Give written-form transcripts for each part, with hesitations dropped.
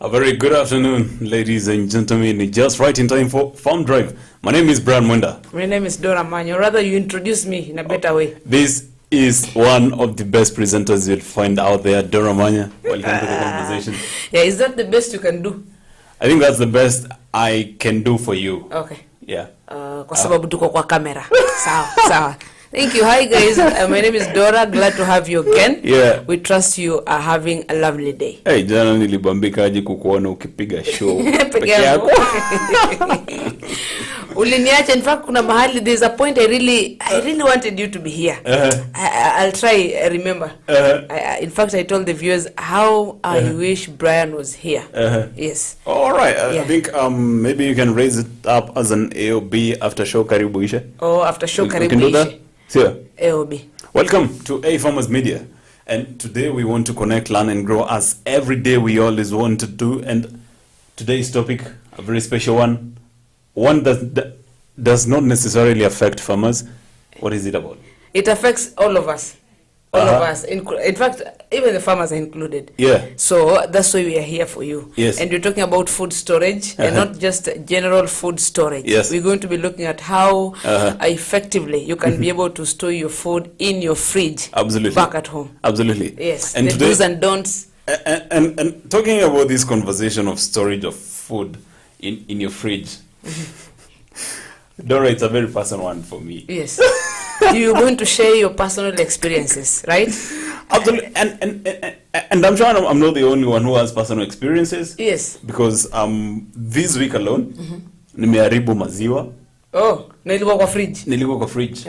A very good afternoon, ladies and gentlemen. Just right in time for Farm Drive. My name is Brian Mwenda. My name is Dora Manyo. Rather, you introduce me in a better way. This is one of the best presenters you'll find out there, Dora Manyo. Welcome to the conversation. Yeah, is that the best you can do? I think that's the best I can do for you. Okay. Yeah. Kwa sababu tuko kwa kamera. Sawa. Thank you. Hi guys. My name is Dora. Glad to have you again. Yeah. We trust you are having a lovely day. Hey, jana nilibambika aje kukuona ukipiga show. Peke yako. Uliniacha. In fact, kuna mahali there's a point I really wanted you to be here. I'll try remember. In fact, I told the viewers how I wish Brian was here. Yes. All right. I think maybe you can raise it up as an AOB after show karibu ishe. Oh, after show karibu we can do that? Sure. AOB. Welcome to A Farmers Media. And today we want to connect, learn and grow as every day we always want to do. And today's topic, a very special one. One that does not necessarily affect farmers. What is it about? It affects all of us. All of us. In fact, even the farmers are included. Yeah. So that's why we are here for you. Yes. And we're talking about food storage and not just general food storage. Yes. We're going to be looking at how effectively you can be able to store your food in your fridge. Absolutely. Back at home. Absolutely. Yes. And the today, do's and don'ts. And talking about this conversation of storage of food in your fridge. Dora, it's a very personal one for me. Yes. You're going to share your personal experiences, right? Absolutely. And I'm sure I'm not the only one who has personal experiences. Yes. Because this week alone, nimeharibu maziwa. Oh, nilikuwa kwa fridge. Nilikuwa kwa fridge.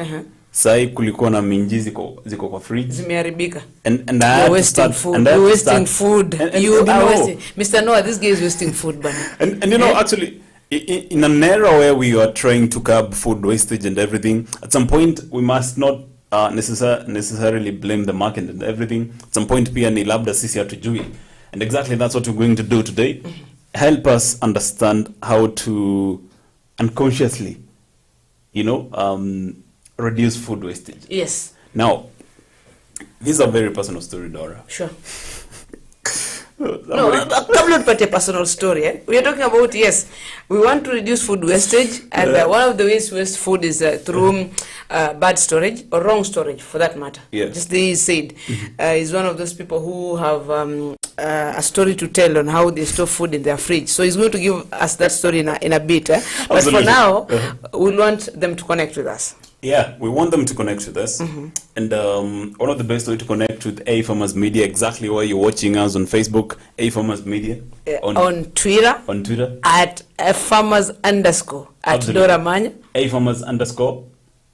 Sai kulikuwa na minji ziko kwa fridge. Zimeharibika. And I had wasting food. You're wasting food. You are wasting. Mr. Noah, this guy is wasting food, bana. And you know, actually, in an era where we are trying to curb food wastage and everything, at some point we must not necessarily blame the market and everything. At some point pia ni labda sisi hatujui. And exactly that's what we're going to do today. Help us understand how to unconsciously, reduce food wastage. Yes. Now, this is a very personal story, Dora. Sure. No, come not but a personal story. We are talking about, yes, we want to reduce food wastage, and one of the ways to waste food is through bad storage or wrong storage, for that matter. Yeah. Just he said, he's one of those people who have a story to tell on how they store food in their fridge. So he's going to give us that story in a bit. But Absolutely. For now, we want them to connect with us. Yeah, we want them to connect with us. And one of the best way to connect with A Farmers Media, exactly where you're watching us on Facebook, A Farmers Media. On Twitter. On Twitter. At farmers_. At Absolutely. Dora Manyo. A Farmers_.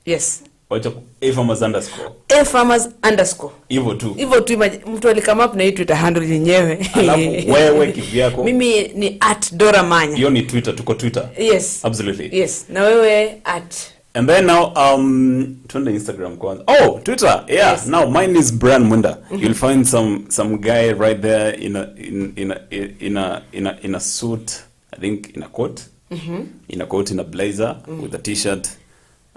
Yes. A Farmers_. A farmers_. Hivyo tu. Hivyo tu mtu alikama up na hii Twitter handle yenyewe. Alafu wewe kivyako. Mimi ni at Dora Manyo. Hiyo ni Twitter, tuko Twitter. Yes. Absolutely. Yes. Na wewe at. And then now twende Instagram kwanza. Oh, Twitter. Yeah. Yes. Now mine is Brian Mwenda. You'll find some guy right there in a suit, I think in a coat. In a coat, in a blazer with a t-shirt.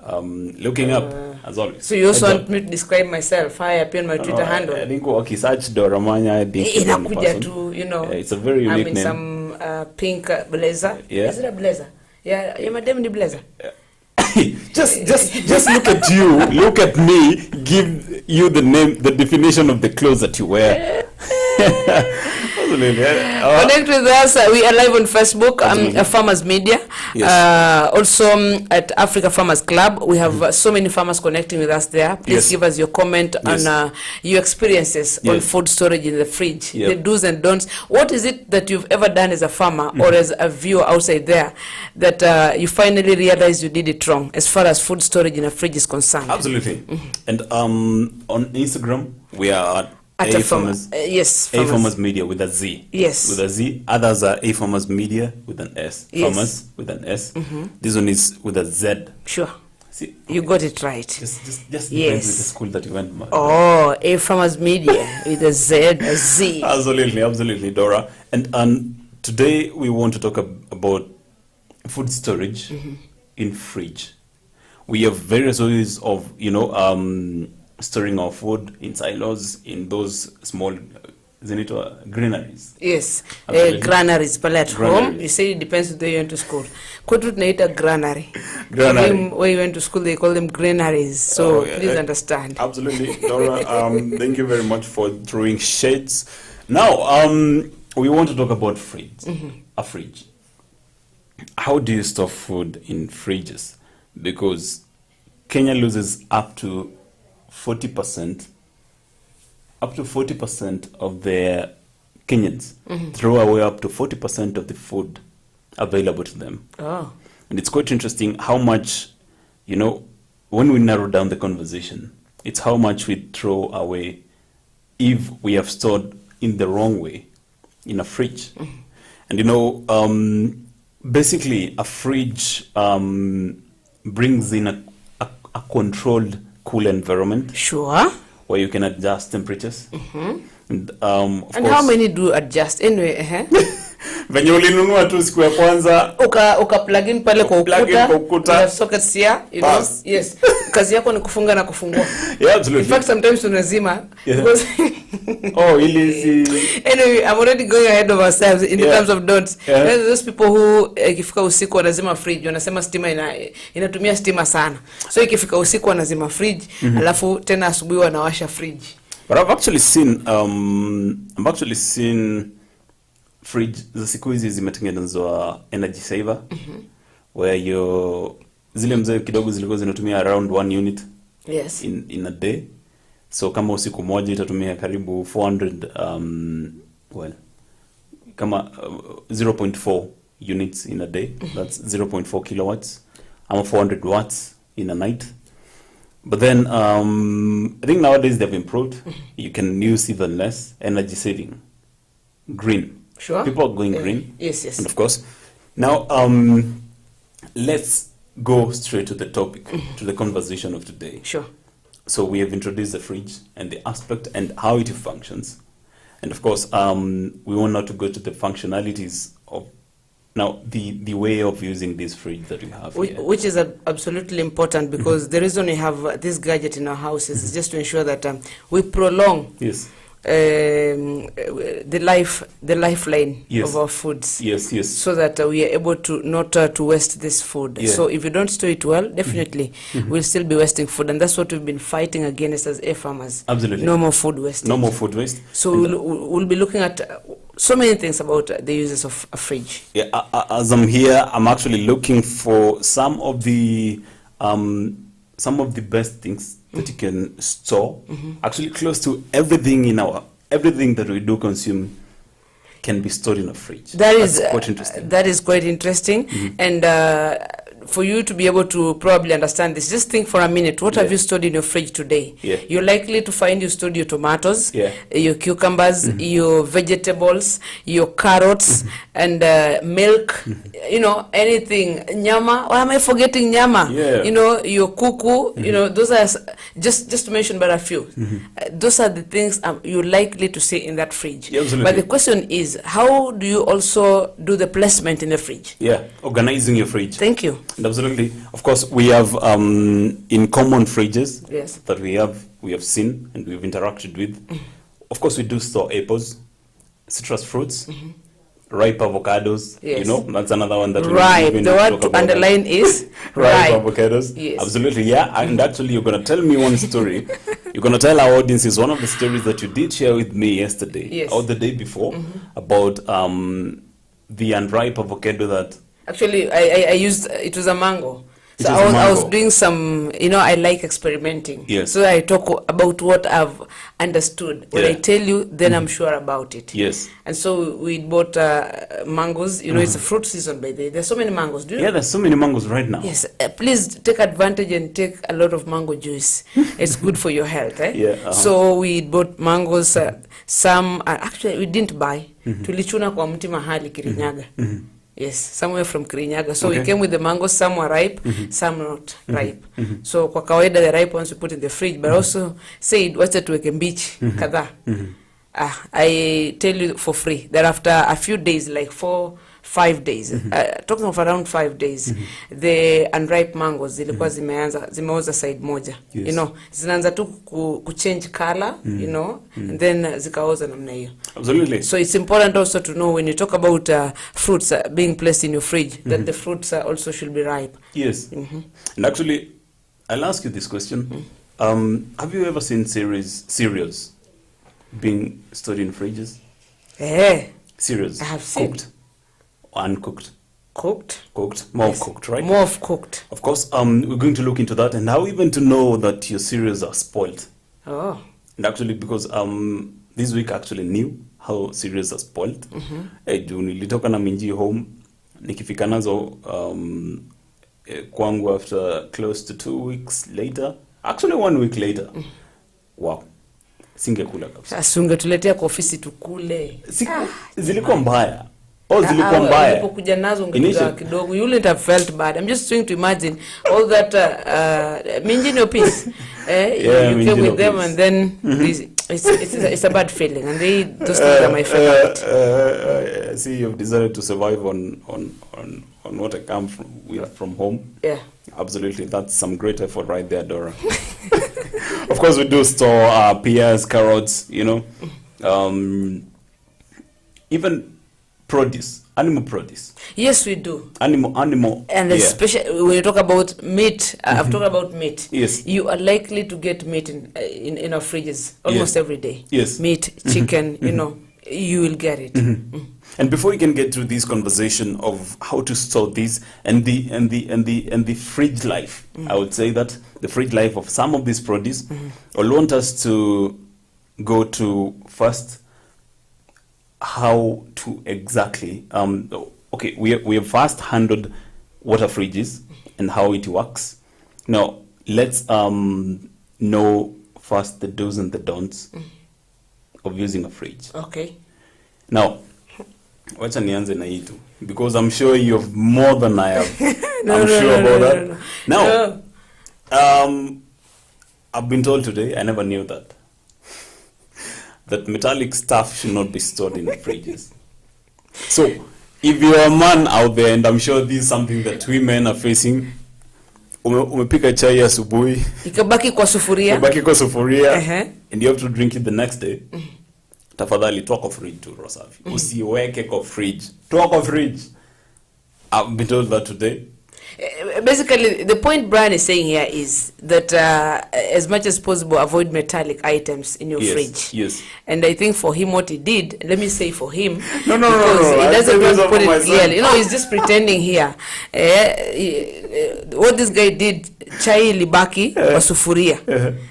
Looking up as always. So you also want me to describe myself? How I appear on my Twitter handle? I think search Dora Manyo, I think inakuja tu, it's a very unique name. name. I'm in some pink blazer. Yeah. Is it a blazer? Yeah, you're my damn blazer. just look at you, look at me, give you the definition of the clothes that you wear. Connect with us. We are live on Facebook, Farmers Media. Yes. Also at Africa Farmers Club. We have so many farmers connecting with us there. Please give us your comment on your experiences on food storage in the fridge, the do's and don'ts. What is it that you've ever done as a farmer or as a viewer outside there that you finally realized you did it wrong as far as food storage in a fridge is concerned? Absolutely. And on Instagram, we are at A Farmers. Yes. A Farmers Media with a Z. Yes. With a Z. Others are A Farmers Media with an S. Yes. Farmers with an S. This one is with a Z. Sure. See, you got it right. Just depends with the school that you went. Oh, A Farmers Media with a Z, a Z. Absolutely, Dora. And today we want to talk about food storage in fridge. We have various ways of, storing our food in silos, in those small zinaitwa granaries. Yes, granaries pale at home. You say it depends on where you went to school. Kwetu tunaita granary. Where you went to school, they call them granaries. So please understand. Absolutely, Dora. Thank you very much for throwing shades. Now, we want to talk about fridge. A fridge. How do you store food in fridges? Because Kenya loses up to 40% of their Kenyans throw away up to 40% of the food available to them. Oh. And it's quite interesting how much, when we narrow down the conversation, it's how much we throw away if we have stored in the wrong way in a fridge. And basically a fridge brings in a controlled, cool environment. Sure. Where you can adjust temperatures. And how many do adjust anyway? Venye ulinunua tu siku ya kwanza uka plug in pale kwa ukuta sockets here, yes, kazi yako ni kufunga na kufungua. Yeah, absolutely. In fact, sometimes tunazima because anyway, I'm already going ahead of ourselves in terms of don'ts. There's those people who ikifika usiku wanazima fridge, wanasema stima inatumia stima sana, so ikifika usiku wanazima fridge, alafu tena asubuhi wanawasha fridge. But I've actually seen fridge za siku hizi zimetengenezwa energy saver, where zile mzee kidogo zilikuwa zinatumia around 1 unit in a day. So kama usiku moja itatumia karibu 400 kama 0.4 units in a day. That's 0.4 kilowatts ama 400 watts in a night. But then I think nowadays they've improved. You can use even less energy saving. Green. Sure. People are going green. Yes. And of course, now let's go straight to the topic, to the conversation of today. Sure. So we have introduced the fridge and the aspect and how it functions. And of course, we want now to go to the functionalities of now the way of using this fridge that we have here. Which is absolutely important, because the reason we have this gadget in our houses is just to ensure that we prolong the lifeline of our foods. Yes. So that we are able to not to waste this food. Yeah. So if you don't store it well, definitely we'll still be wasting food, and that's what we've been fighting against as farmers. Absolutely. No more food waste. No more food waste. So we'll be looking at so many things about the uses of a fridge. Yeah, as I'm here, I'm actually looking for some of the best things that you can store. Actually, close to everything that we do consume can be stored in a fridge. That's quite interesting. That is quite interesting. And for you to be able to probably understand this, just think for a minute. What have you stored in your fridge today? You're likely to find you stored your tomatoes, your cucumbers, your vegetables, your carrots, and milk. Anything. Nyama. Why am I forgetting nyama? Your kuku. Those are just to mention but a few. Those are the things you're likely to see in that fridge. But the question is, how do you also do the placement in the fridge? Organizing your fridge. Thank you. And absolutely. Of course, we have in common fridges that we have seen and we've interacted with. Of course, we do store apples, citrus fruits, ripe avocados. That's another one that the word to underline is ripe avocados. Absolutely, and actually, you're going to tell me one story. You're going to tell our audiences one of the stories that you did share with me yesterday or the day before about the unripe avocado that... Actually, I used, it was a mango. So I was doing some, I like experimenting. So I talk about what I've understood. When I tell you, then I'm sure about it. And so we bought mangoes. It's a fruit season by the way. There's so many mangoes. There's so many mangoes right now. Yes. Please take advantage and take a lot of mango juice. It's good for your health. So we bought mangoes. Some, actually, we didn't buy. Tulichuna kwa mti mahali Kirinyaga. Yes, somewhere from Kirinyaga. So we came with the mangoes. Some were ripe, some not ripe. So kwa kawaida the ripe ones we put in the fridge, but also said wacha tuweke mbichi kadhaa. I tell you for free that after a few days, like 4 5 days. Talking of around 5 days, the unripe mangoes zilikuwa zimeoza side moja. Yes. You know, zinaanza tu change color, you know, and then zikaoza namna hiyo. Absolutely. So it's important also to know when you talk about fruits being placed in your fridge, that the fruits also should be ripe. Yes. And actually, I'll ask you this question. Have you ever seen cereals being stored in fridges? Cereals. I have seen. Cooked or uncooked? Cooked. More yes. cooked, right? More of cooked. Of course, we're going to look into that and how even to know that your cereals are spoiled. Oh. And actually, because this week I actually knew how cereals are spoiled. Nilitoka na minji home, nikifika nazo kwangu after close to 2 weeks later, actually 1 week later. Wow. Singekula kabisa. Sasa ungetuletea kwa ofisi tukule. Zilikuwa mbaya. Zilikuwa mbaya. Ulipokuja nazo ungetuletea kidogo. You wouldn't have felt bad. I'm just trying to imagine all that minjino piece. You came with them and then it's a bad feeling, and those things are my favorite. See, you've decided to survive on what I come from home. Yeah. Absolutely, that's some great effort right there, Dora. Of course, we do store pears, carrots, you know, even produce, animal produce. Yes, we do. Animal. And especially when you talk about meat, I've talked about meat. Yes. You are likely to get meat in our fridges almost every day. Yes. Meat, chicken, you know, you will get it. And before we can get through this conversation of how to store this and the fridge life, I would say that the fridge life of some of this produce, I want us to go to first how to exactly okay, we have first handled water fridges and how it works. Now let's know first the do's and the don'ts of using a fridge. Okay. Now wacha nianze na hii tu because I'm sure you have more than I have. I'm sure about that. Now I've been told today, I never knew that metallic stuff should not be stored in fridges. So if you're a man out there, and I'm sure this is something that women are facing, umepika chai asubuhi ikabaki kwa sufuria, and you have to drink it the next day, tafadhali toa kwa fridge tu Rosafi. Usiweke kwa fridge. Toa kwa fridge. I've been told that today. Basically, the point Brian is saying here is that as much as possible, avoid metallic items in your fridge. Yes. And I think for him, what he did, let me say for him, no. He doesn't want to put it clearly. You know, he's just pretending here. What this guy did, chai libaki wa sufuria,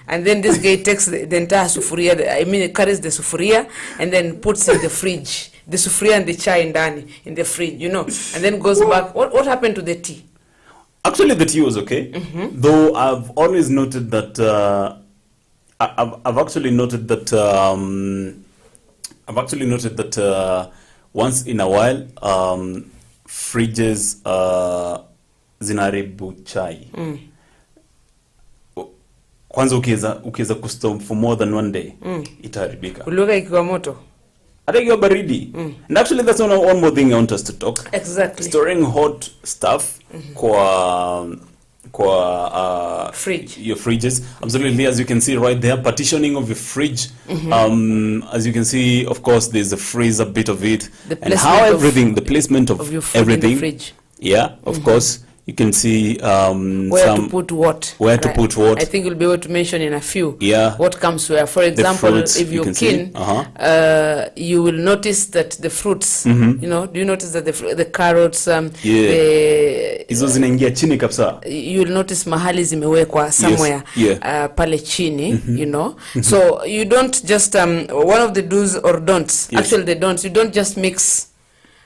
and then this guy takes the entire sufuria. I mean, carries the sufuria and then puts in the fridge. The sufuria and the chai ndani in the fridge, you know, and then goes back. What happened to the tea? Actually, the tea was okay. Though I've always noted that I've actually noted that once in a while fridges zinaribu chai. Kwanza ukiweza kustore for more than 1 day, itaharibika. Uliweka ikiwa moto. Ataikiwa baridi. And actually that's one more thing I want us to talk. Exactly. Storing hot stuff kwa fridge. Your fridges. Absolutely, as you can see right there, partitioning of your fridge. As you can see, of course, there's a freezer bit of it, and how everything, the placement of your food everything. In the fridge. Yeah, of course. You can see where to put what. To put what. I think you'll be able to mention in a few. Yeah. What comes where. For example, fruits, if you're keen, you will notice that the fruits. You know, do you notice that the carrots? Hizo zinaingia chini kabisa. You will notice mahali zimewekwa somewhere. Yes. Pale chini. You know. So you don't just one of the do's or don'ts. Yes. Actually, the don'ts. You don't just mix.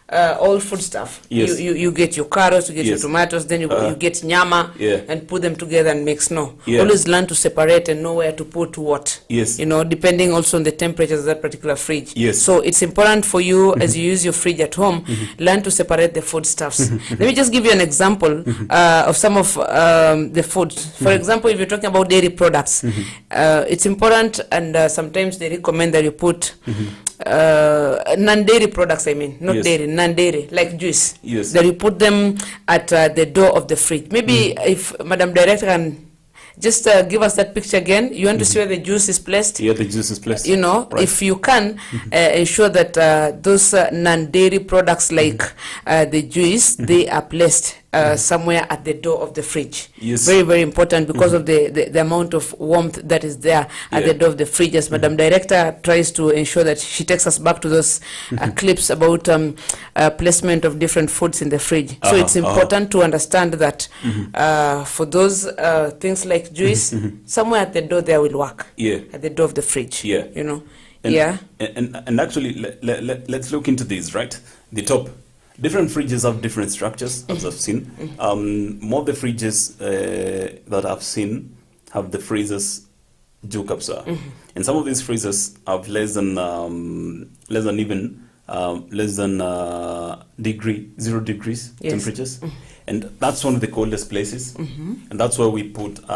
All food stuff. Yes. You get your carrots, you get your tomatoes, then you get nyama and put them together and mix. No. Always learn to separate and know where to put what. Yes. You know, depending also on the temperatures of that particular fridge. Yes. So it's important for you as you use your fridge at home, learn to separate the foodstuffs. Let me just give you an example of some of the foods. For example, if you're talking about dairy products, it's important, and sometimes they recommend that you put non-dairy products, I mean, not Yes. dairy, non-dairy, like juice. Yes. That you put them at the door of the fridge. Maybe if Madam Director can just give us that picture again. You want to see where the juice is placed? Yeah, the juice is placed. You know, Right. if you can ensure that those non-dairy products like the juice, they are placed somewhere at the door of the fridge. Yes. Very, very important because of the amount of warmth that is there at the door of the fridge. As Madam Director tries to ensure that she takes us back to those clips about placement of different foods in the fridge. So it's important to understand that for those things like juice, somewhere at the door there will work. Yeah. At the door of the fridge. Yeah. You know. And, yeah. And actually, let's look into these, right? The top. Different fridges have different structures, as I've seen. More of the fridges that I've seen have the freezers juu kabisa. And some of these freezers have less than 0 degrees Yes. temperatures. And that's one of the coldest places. And that's where we put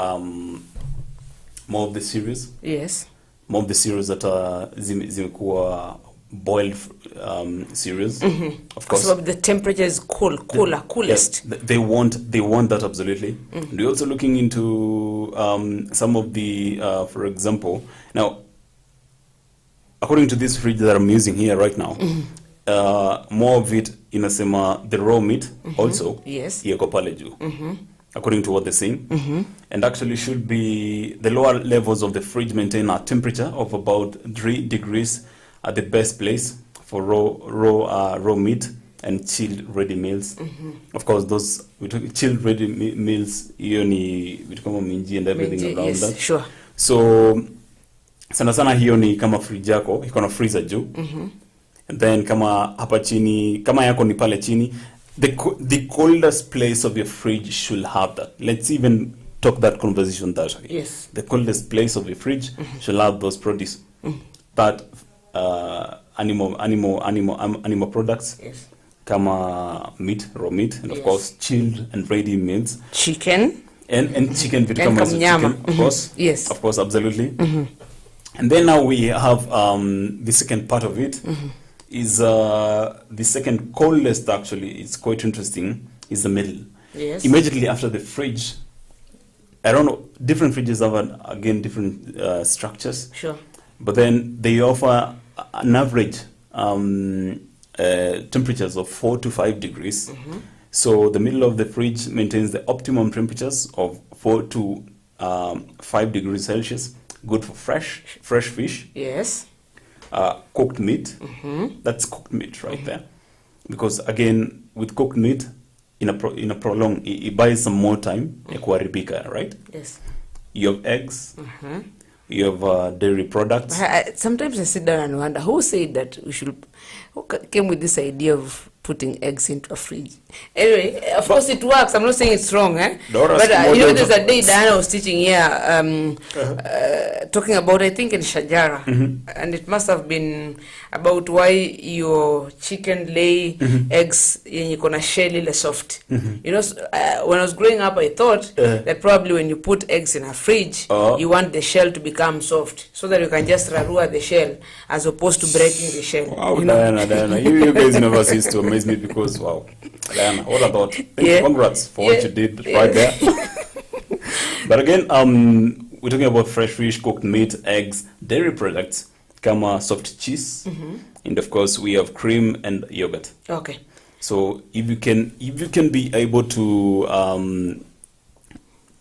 more of the cereals. Yes. More of the cereals that are zimekuwa boiled cereals. Of course. So the temperature is coolest. Yes, they want that absolutely. And we're also looking into some of the, for example, now, according to this fridge that I'm using here right now, more of it inasema the raw meat also Yes. yeko pale juu. According to what they're saying. And actually should be the lower levels of the fridge maintain a temperature of about 3 degrees at the best place for raw meat and chilled ready meals. Of course, those chilled ready meals, hiyo ni vitu kama minji and everything around yes, that. Sure. So sana sana hiyo ni kama fridge yako iko na freezer juu. And then kama hapa chini, kama yako ni pale chini, the coldest place of your fridge should have that. Let's even talk that conversation that way. Yes. The coldest place of your fridge should have those produce. That animal products. Yes. Kama meat, raw meat, and of Yes. course chilled and ready meals. Chicken. And chicken, vitu And kama hizo nyama. chicken, of course. Yes. Of course, absolutely. And then now we have the second part of it is the second coldest, actually. It's quite interesting, is the middle. Yes. Immediately after the fridge, I don't know, different fridges have, again, different structures. Sure. But then they offer an average temperatures of 4 to 5 degrees. So the middle of the fridge maintains the optimum temperatures of 4 to 5 degrees Celsius. Good for fresh fish. Yes. Cooked meat. That's cooked meat right there. Because again, with cooked meat, in a prolonged, it buys some more time. Kuharibika, right? Yes. You have eggs. You have dairy products. Sometimes I sit down and wonder who said that who came with this idea of putting eggs into a fridge. Anyway, of course it works. I'm not saying it's wrong, but there's a day Diana was teaching here, talking about, I think in Shajara, and it must have been about why your chicken lay eggs yenye kona shell ile soft. You know, when I was growing up, I thought that probably when you put eggs in a fridge, you want the shell to become soft so that you can just rarua the shell as opposed to breaking the shell. Wow, you know? Diana, you guys never cease to amaze me because, wow, Diana, all about. Congrats for what you did right there. But again, we're talking about fresh fish, cooked meat, eggs, dairy products, kama soft cheese, and of course we have cream and yogurt. Okay. So if you can be able to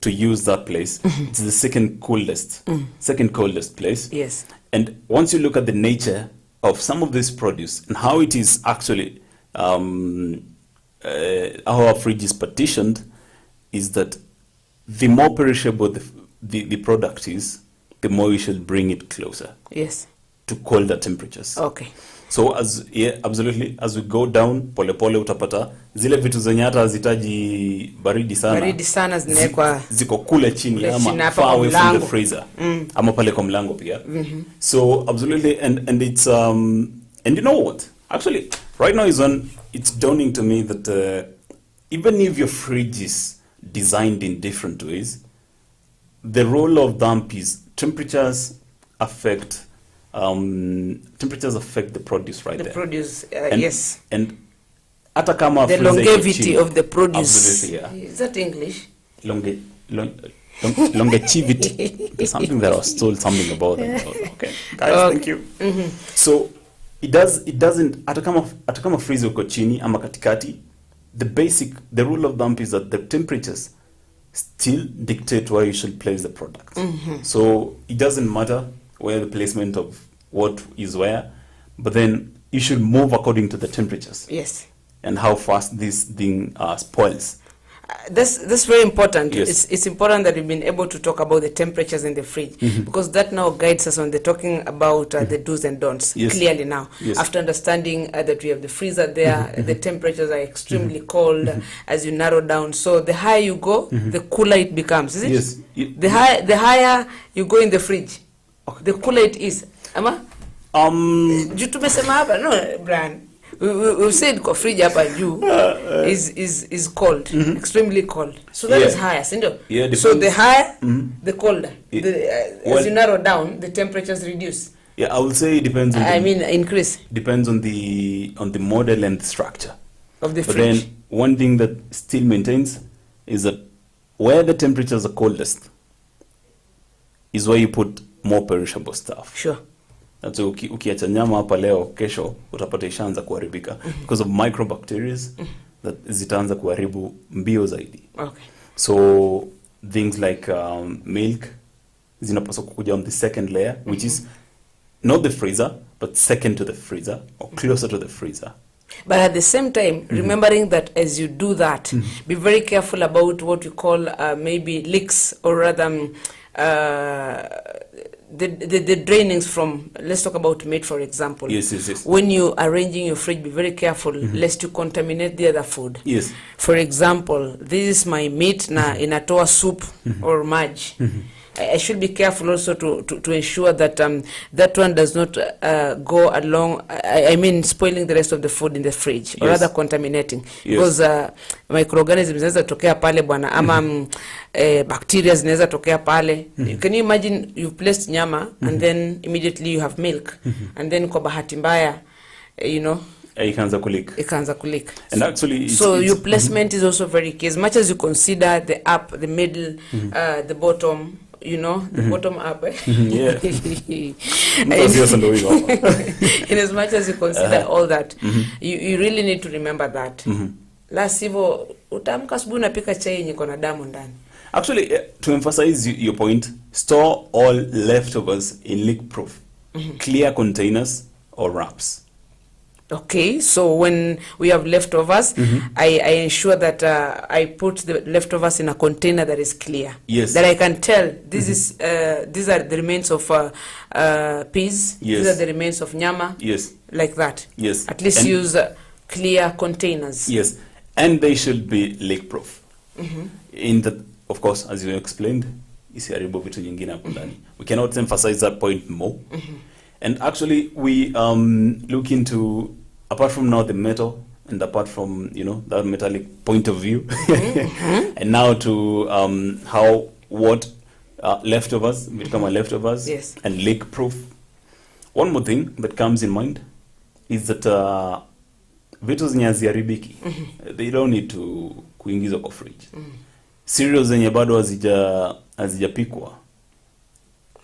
use that place, it's the second coldest place. Yes. And once you look at the nature of some of this produce and how it is actually how our fridge is partitioned, is that the more perishable the product is, the more you should bring it closer. Yes. To colder temperatures. Okay. So absolutely, as we go down, pole utapata zile vitu zenye hata hazitaji baridi sana zinawekwa ziko kule chini ama far away from the freezer ama pale kwa mlango pia. So absolutely, and it's and you know what, actually right now it's dawning to me that even if your fridge is designed in different ways, the role of damp is temperatures affect temperatures affect the produce right there. The produce, And- yes. And hata kama The freezer iko longevity chini, of the produce. absolutely, yeah. Is that English? Longevity. There's something that I was told something about that. Okay, guys, Okay. thank you. So it doesn't hata kama freezer uko chini ama katikati, the rule of thumb is that the temperatures still dictate where you should place the product. So it doesn't matter where the placement of what is where, but then you should move according to the temperatures Yes. and how fast this thing spoils. That's very important. Yes. It's important that we've been able to talk about the temperatures in the fridge, because that now guides us on the talking about the do's and don'ts Yes. clearly now. Yes. After understanding that we have the freezer there, the temperatures are extremely cold as you narrow down. So the higher you go, the cooler it becomes. Is it? Yes. The higher you go in the fridge, the cooler it is. Ama? Juu tumesema hapa, no, Brian. We've said kwa fridge hapa juu is cold, extremely cold. So that is higher, sindio? Yeah, so the higher, the colder. Well, as you narrow down, the temperatures reduce. Yeah, I would say it depends on increase depends on the model and the structure of the but fridge. then one thing that still maintains is that where the temperatures are coldest is where you put more perishable stuff. Sure. That's ukiacha nyama hapa leo, kesho utapata ishaanza kuharibika because of microbacteria that zitaanza kuharibu mbio zaidi. Okay. So things like milk zinapaswa kukuja on the second layer, which is not the freezer but second to the freezer or closer to the freezer. But at the same time, remembering that as you do that, be very careful about what we call maybe leaks, or rather the drainings from, let's talk about meat, for example. Yes. When you are arranging your fridge, be very careful lest you contaminate the other food. Yes. For example, this is my meat na inatoa soup or maji. I should be careful also to ensure that that one does not go along, I mean spoiling the rest of the food in the fridge, or rather contaminating. Because microorganisms zinaweza tokea pale bwana, ama bacteria zinaweza tokea pale. Can you imagine you've placed nyama and then immediately you have milk and then kwa bahati mbaya, you know, Ikaanza kuleak. And actually your placement is also very key. As much as you consider the up, the middle, the bottom, you know, the bottom up. Yeah. In as much as you consider all that, you really need to remember that. La sivyo utaamka asubuhi unapika chai yenye iko na damu ndani. Actually, to emphasize your point, store all leftovers in leak-proof, clear containers or wraps. Okay, so when we have leftovers, I ensure that I put the leftovers in a container that is clear. Yes. That I can tell this is these are the remains of peas. Yes. These are the remains of nyama. Yes. Like that. Yes. At least use clear containers. Yes, and they should be leak-proof. In the, of course, as you explained, isiharibu vitu nyingine hapo ndani. We cannot emphasize that point more. And actually, we look into, apart from now the metal, and apart from, you know, that metallic point of view, and now to what leftovers become leftovers, yes, and leak-proof. One more thing that comes in mind is that vitu zenye haziharibiki, they don't need to kuingizwa kwa fridge. Cereals zenye bado hazijapikwa,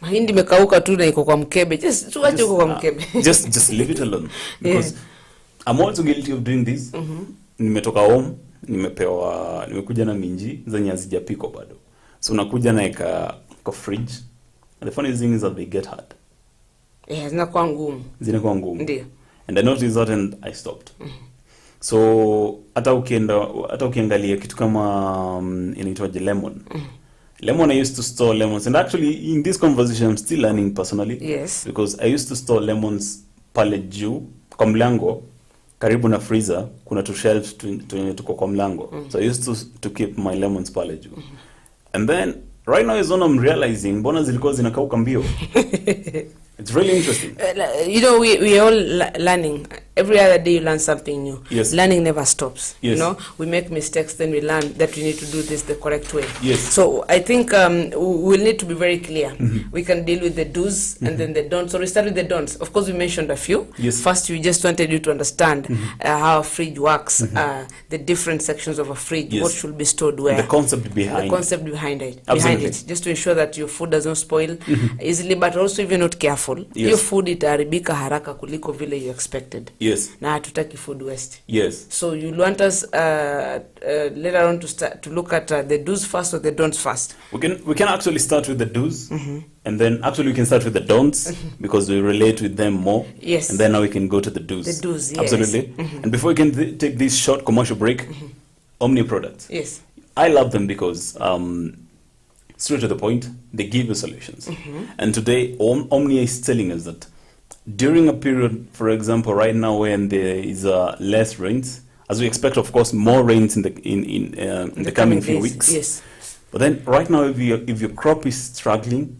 mahindi mekauka tu na iko kwa mkebe, just tuache uko kwa mkebe. Just leave it alone, because I'm also guilty of doing this. Nimetoka home, nimekuja na minji zenye hazijapikwa bado, so nakuja na kwa fridge. And the funny thing is that they get hard. Zinakuwa ngumu. Ndio. And I noticed that and I stopped. So hata ukiangalia kitu kama inaitwaje lemon. Lemon, I used to store lemons, and actually in this conversation I'm still learning personally. Yes. Because I used to store lemons pale juu kwa mlango karibu na freezer, kuna two shelves tuko kwa mlango. So I used to keep my lemons pale juu. And then right now is when I'm realizing mbona zilikuwa zinakauka mbio. It's really interesting. You know, we are all learning. every other day you learn something new. Yes. Learning never stops. Yes. You know, we make mistakes, then we learn that we need to do this the correct way. Yes. So I think we'll need to be very clear. We can deal with the do's and then the don'ts. So we start with the don'ts. Of course, we mentioned a few. Yes. First, we just wanted you to understand how a fridge works, the different sections of a fridge, Yes. what should be stored where. The concept behind it. Absolutely. Just to ensure that your food does not spoil easily, but also if you're not careful, Yes. your food itaharibika haraka kuliko vile you expected. Yes. Na hatutaki food waste. Yes. So you want us later on to look at the do's first or the don'ts first? We can actually start with the do's, and then actually we can start with the don'ts because we relate with them more. Yes. And then now we can go to the do's. The do's, yes. Absolutely. And before we can take this short commercial break, Omni products. Yes. I love them because straight to the point, they give you solutions. And today, Omni is telling us that during a period, for example, right now when there is less rains, as we expect, of course, more rains in the coming few weeks. Yes. But then, right now, if your crop is struggling,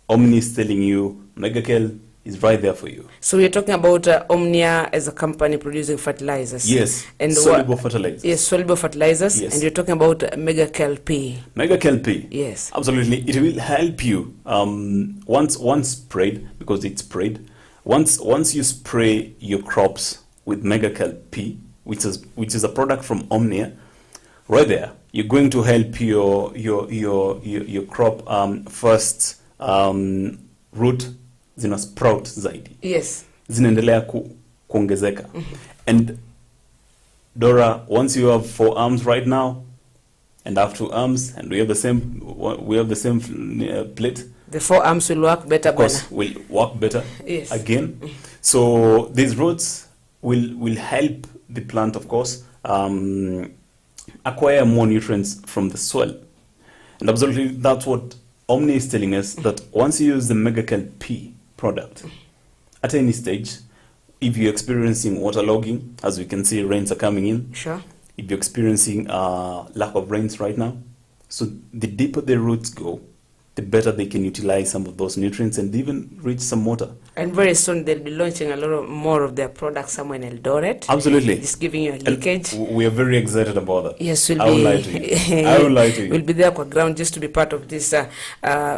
Omni is telling you, Megakel is right there for you. So we're talking about Omnia as a company producing fertilizers. Yes. And soluble fertilizers. Yes, soluble fertilizers. Yes. And you're talking about Megakel P. Megakel P. Yes. Absolutely. It will help you once sprayed, because it's sprayed. Once you spray your crops with Megakel P, which is a product from Omnia, right there, you're going to help your crop first root zina sprout zaidi. Yes. Zinaendelea kuongezeka. And Dora, once you have 4 arms right now, and I have 2 arms, and we have the same plate. The 4 arms will work better. Of course, will work better. Yes. Again. So these roots will help the plant, of course, acquire more nutrients from the soil. And absolutely, that's what Omni is telling us, that once you use the Megakel P product, at any stage, if you're experiencing waterlogging, as we can see, rains are coming in. Sure. If you're experiencing lack of rains right now, so the deeper the roots go, the better they can utilize some of those nutrients and even reach some water. And very soon they'll be launching a lot more of their products somewhere in Eldoret. Absolutely. Just giving you a leakage. And we are very excited about that. Yes, I won't lie to you. I won't lie to you. We'll be there on ground just to be part of this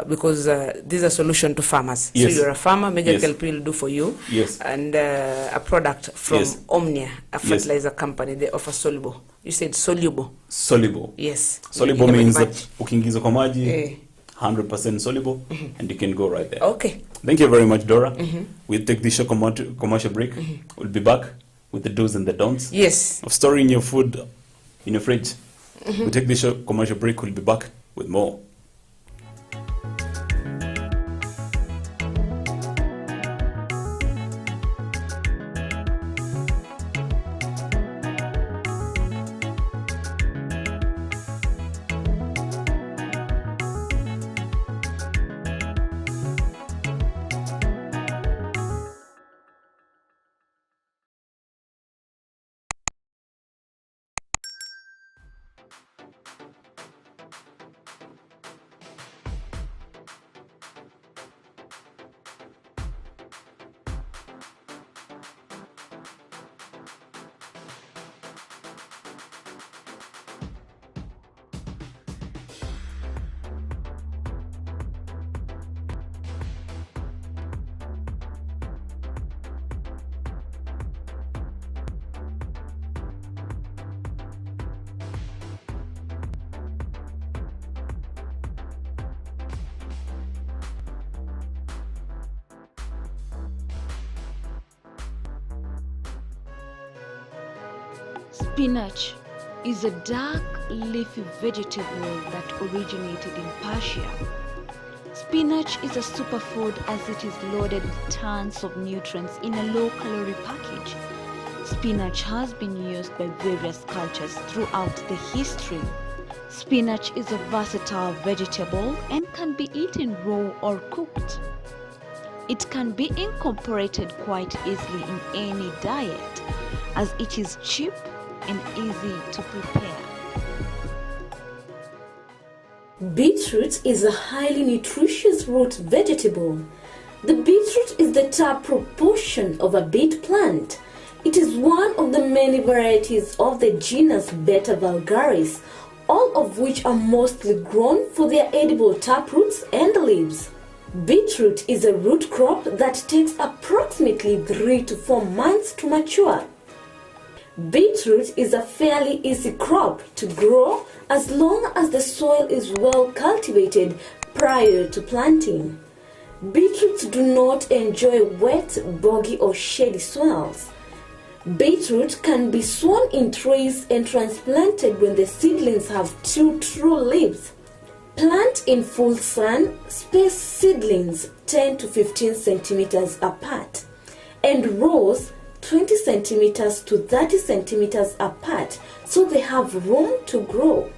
because this is a solution to farmers. Yes. So you're a farmer, Megakel Yes. P will do for you. Yes. And a product from Yes. Omnia, a fertilizer company, they offer soluble. You said soluble. Soluble. Yes. Soluble You means can that ukiingiza kwa maji, Eh. 100% soluble, and you can go right there. Okay. Thank you very much, Dora. We'll take this short commercial break. We'll be back with the do's and the don'ts Yes. of storing your food in your fridge. We'll take this short commercial break. We'll be back with more. Spinach is a dark leafy vegetable that originated in Persia. Spinach is a superfood as it is loaded with tons of nutrients in a low-calorie package. Spinach has been used by various cultures throughout the history. Spinach is a versatile vegetable and can be eaten raw or cooked. It can be incorporated quite easily in any diet as it is cheap and easy to prepare. Beetroot is a highly nutritious root vegetable. The beetroot is the top proportion of a beet plant. It is one of the many varieties of the genus Beta vulgaris, all of which are mostly grown for their edible taproots and leaves. Beetroot is a root crop that takes approximately 3 to 4 months to mature. Beetroot is a fairly easy crop to grow as long as the soil is well cultivated prior to planting. Beetroots do not enjoy wet, boggy or shady soils. Beetroot can be sown in trays and transplanted when the seedlings have 2 true leaves. Plant in full sun, space seedlings 10 to 15 centimeters apart, and rows 20 centimeters to 30 centimeters apart so they have room to grow.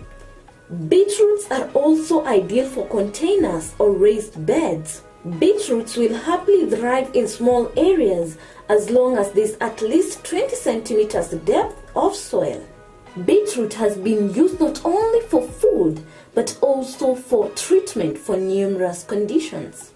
Beetroots are also ideal for containers or raised beds. Beetroots will happily thrive in small areas as long as there is at least 20 centimeters depth of soil. Beetroot has been used not only for food but also for treatment for numerous conditions.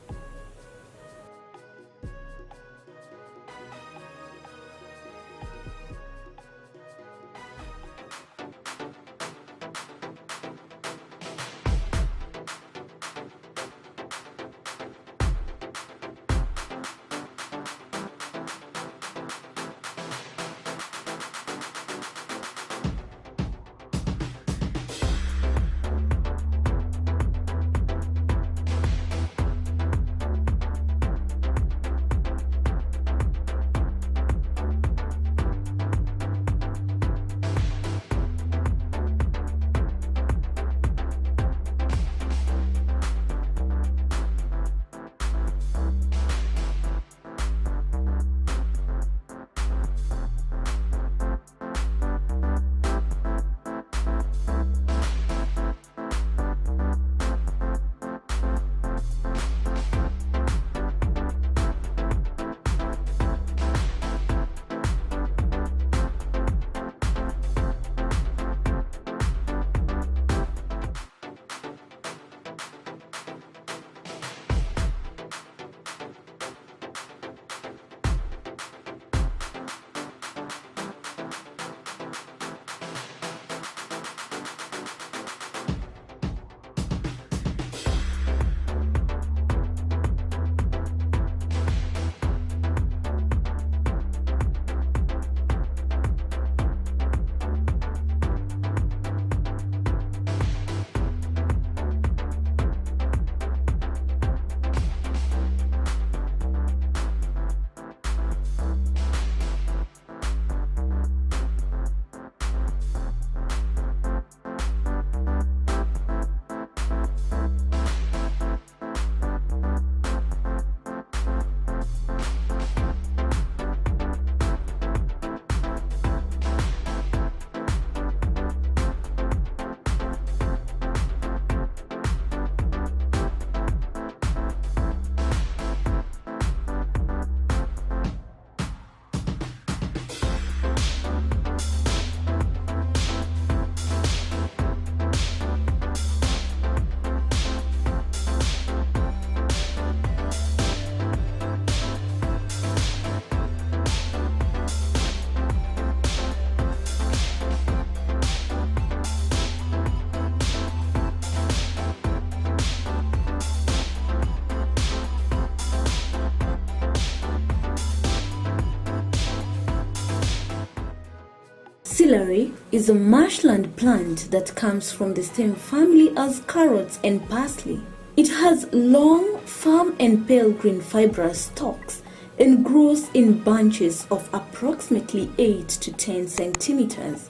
Celery is a marshland plant that comes from the same family as carrots and parsley. It has long, firm and pale green fibrous stalks and grows in bunches of approximately 8 to 10 centimeters.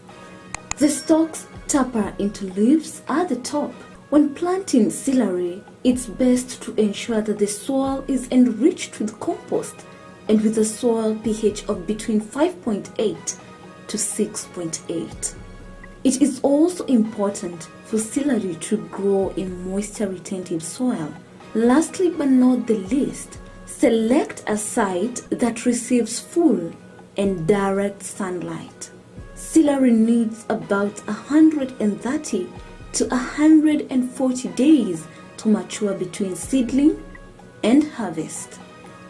The stalks taper into leaves at the top. When planting celery, it's best to ensure that the soil is enriched with compost and with a soil pH of between 5.8 to 6.8. It is also important for celery to grow in moisture-retentive soil. Lastly but not the least, select a site that receives full and direct sunlight. Celery needs about 130 to 140 days to mature between seedling and harvest.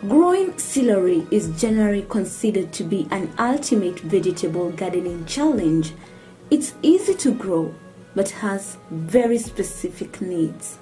Growing celery is generally considered to be an ultimate vegetable gardening challenge. It's easy to grow, but has very specific needs.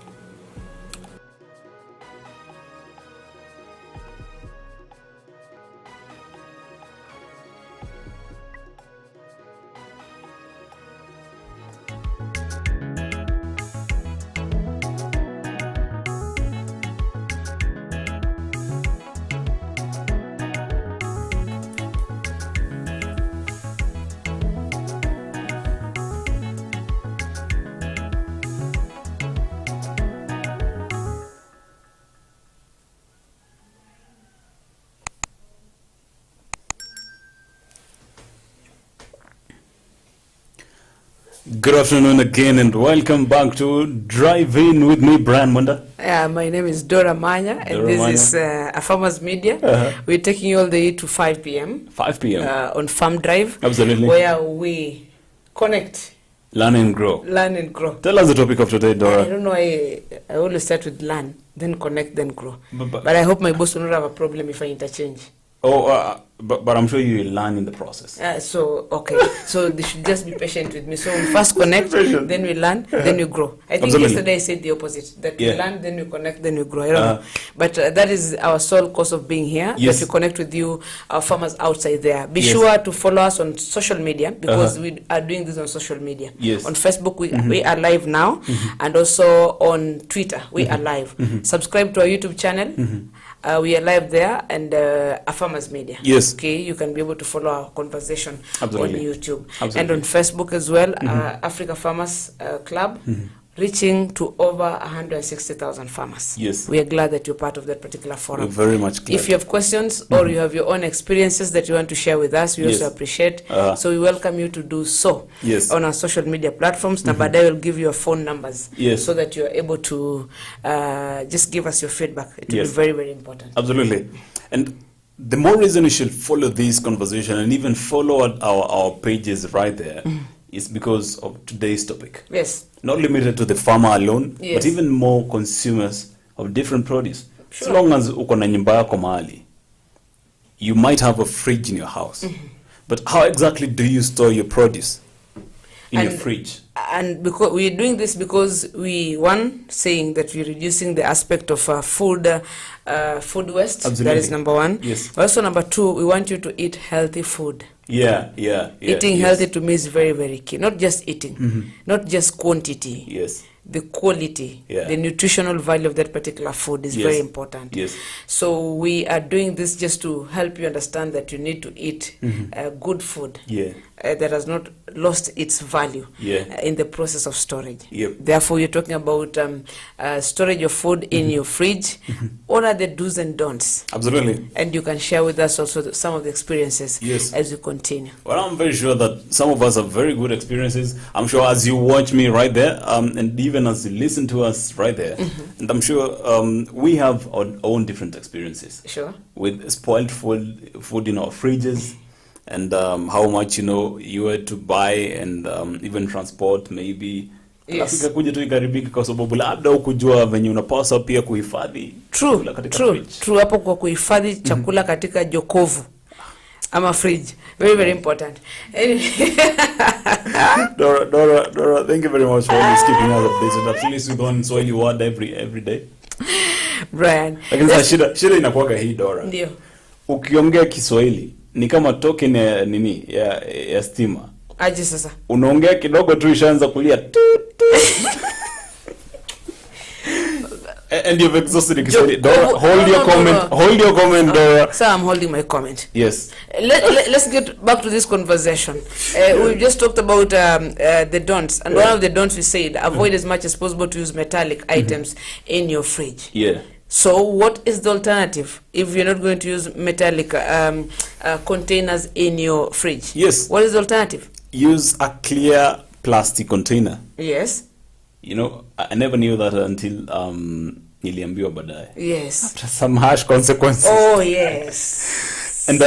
Good afternoon again and welcome back to Drive In with me, Brian Munda. My name is Dora Manya and this is a Farmers Media. We're taking you all the way to 5 p.m. 5 p.m. On Farm Drive. Absolutely. Where we connect. Learn and grow. Learn and grow. Tell us the topic of today, Dora. I don't know, I always start with learn, then connect, then grow. But I hope my boss will not have a problem if I interchange. But I'm sure you will learn in the process. Okay. So they should just be patient with me. So we first connect, then we learn, then we grow. I think Absolutely. Yesterday I said the opposite. That we learn, then we connect, then we grow. I don't know. But that is our sole cause of being here. Yes. That we connect with you, our farmers outside there. Be sure to follow us on social media because we are doing this on social media. Yes. On Facebook, we are live now. And also on Twitter, we are live. Subscribe to our YouTube channel. We are live there and a Farmers Media. Yes. Okay, you can be able to follow our conversation Absolutely. on YouTube. Absolutely. And on Facebook as well, Africa Farmers Club, reaching to over 160,000 farmers. Yes. We are glad that you're part of that particular forum. We're very much glad. If you have questions or you have your own experiences that you want to share with us, we also appreciate. So we welcome you to do so on our social media platforms. Nabada will give you your phone numbers so that you are able to just give us your feedback. It will be very, very important. Absolutely. And the more reason you should follow this conversation and even follow our pages right there is because of today's topic. Yes. Not limited to the farmer alone, but even more consumers of different produce. As long as uko na nyumba yako mahali, you might have a fridge in your house. But how exactly do you store your produce in your fridge? And because we're doing this because saying that we're reducing the aspect of food waste. Absolutely. That is number one. Yes. Also number two, we want you to eat healthy food. Eating healthy to me is very, very key. Not just eating, not just quantity. Yes. The quality, the nutritional value of that particular food is very important. Yes. So we are doing this just to help you understand that you need to eat good food that has not lost its value in the process of storage. Therefore, you're talking about storage of food in your fridge. What are the do's and don'ts? Absolutely. And you can share with us also some of the experiences as we continue. Well, I'm very sure that some of us have very good experiences. I'm sure as you watch me right there, and even as you listen to us right there, and I'm sure we have our own different experiences. Sure. With spoiled food in our fridges, and how much you were to buy and even transport maybe. Yes. Kuja tu ikaribiki kwa sababu labda ukujua venye unapaswa pia kuhifadhi chakula katika fridge. True, hapo kwa kuhifadhi chakula katika jokovu ama fridge. Very, very important. Dora, thank you very much for always keeping us updated. At least we don't Swahili word every day. Brian. Lakini shida inakuwaga hii, Dora. Ndio. Ukiongea Kiswahili ni kama token ya stima. Aje sasa. Unaongea kidogo tu ishaanza kulia. And you've exhausted Kiswahili. Dora, hold your comment, Dora. So I'm holding my comment. Yes. Let's get back to this conversation. We've just talked about the don'ts. And one of the don'ts we said, avoid as much as possible to use metallic items in your fridge. Yeah. So what is the alternative if you're not going to use metallic containers in your fridge? Yes. What is the alternative? Use a clear plastic container. Yes. I never knew that until niliambiwa baadaye. Yes. After some harsh consequences. Oh, yes. And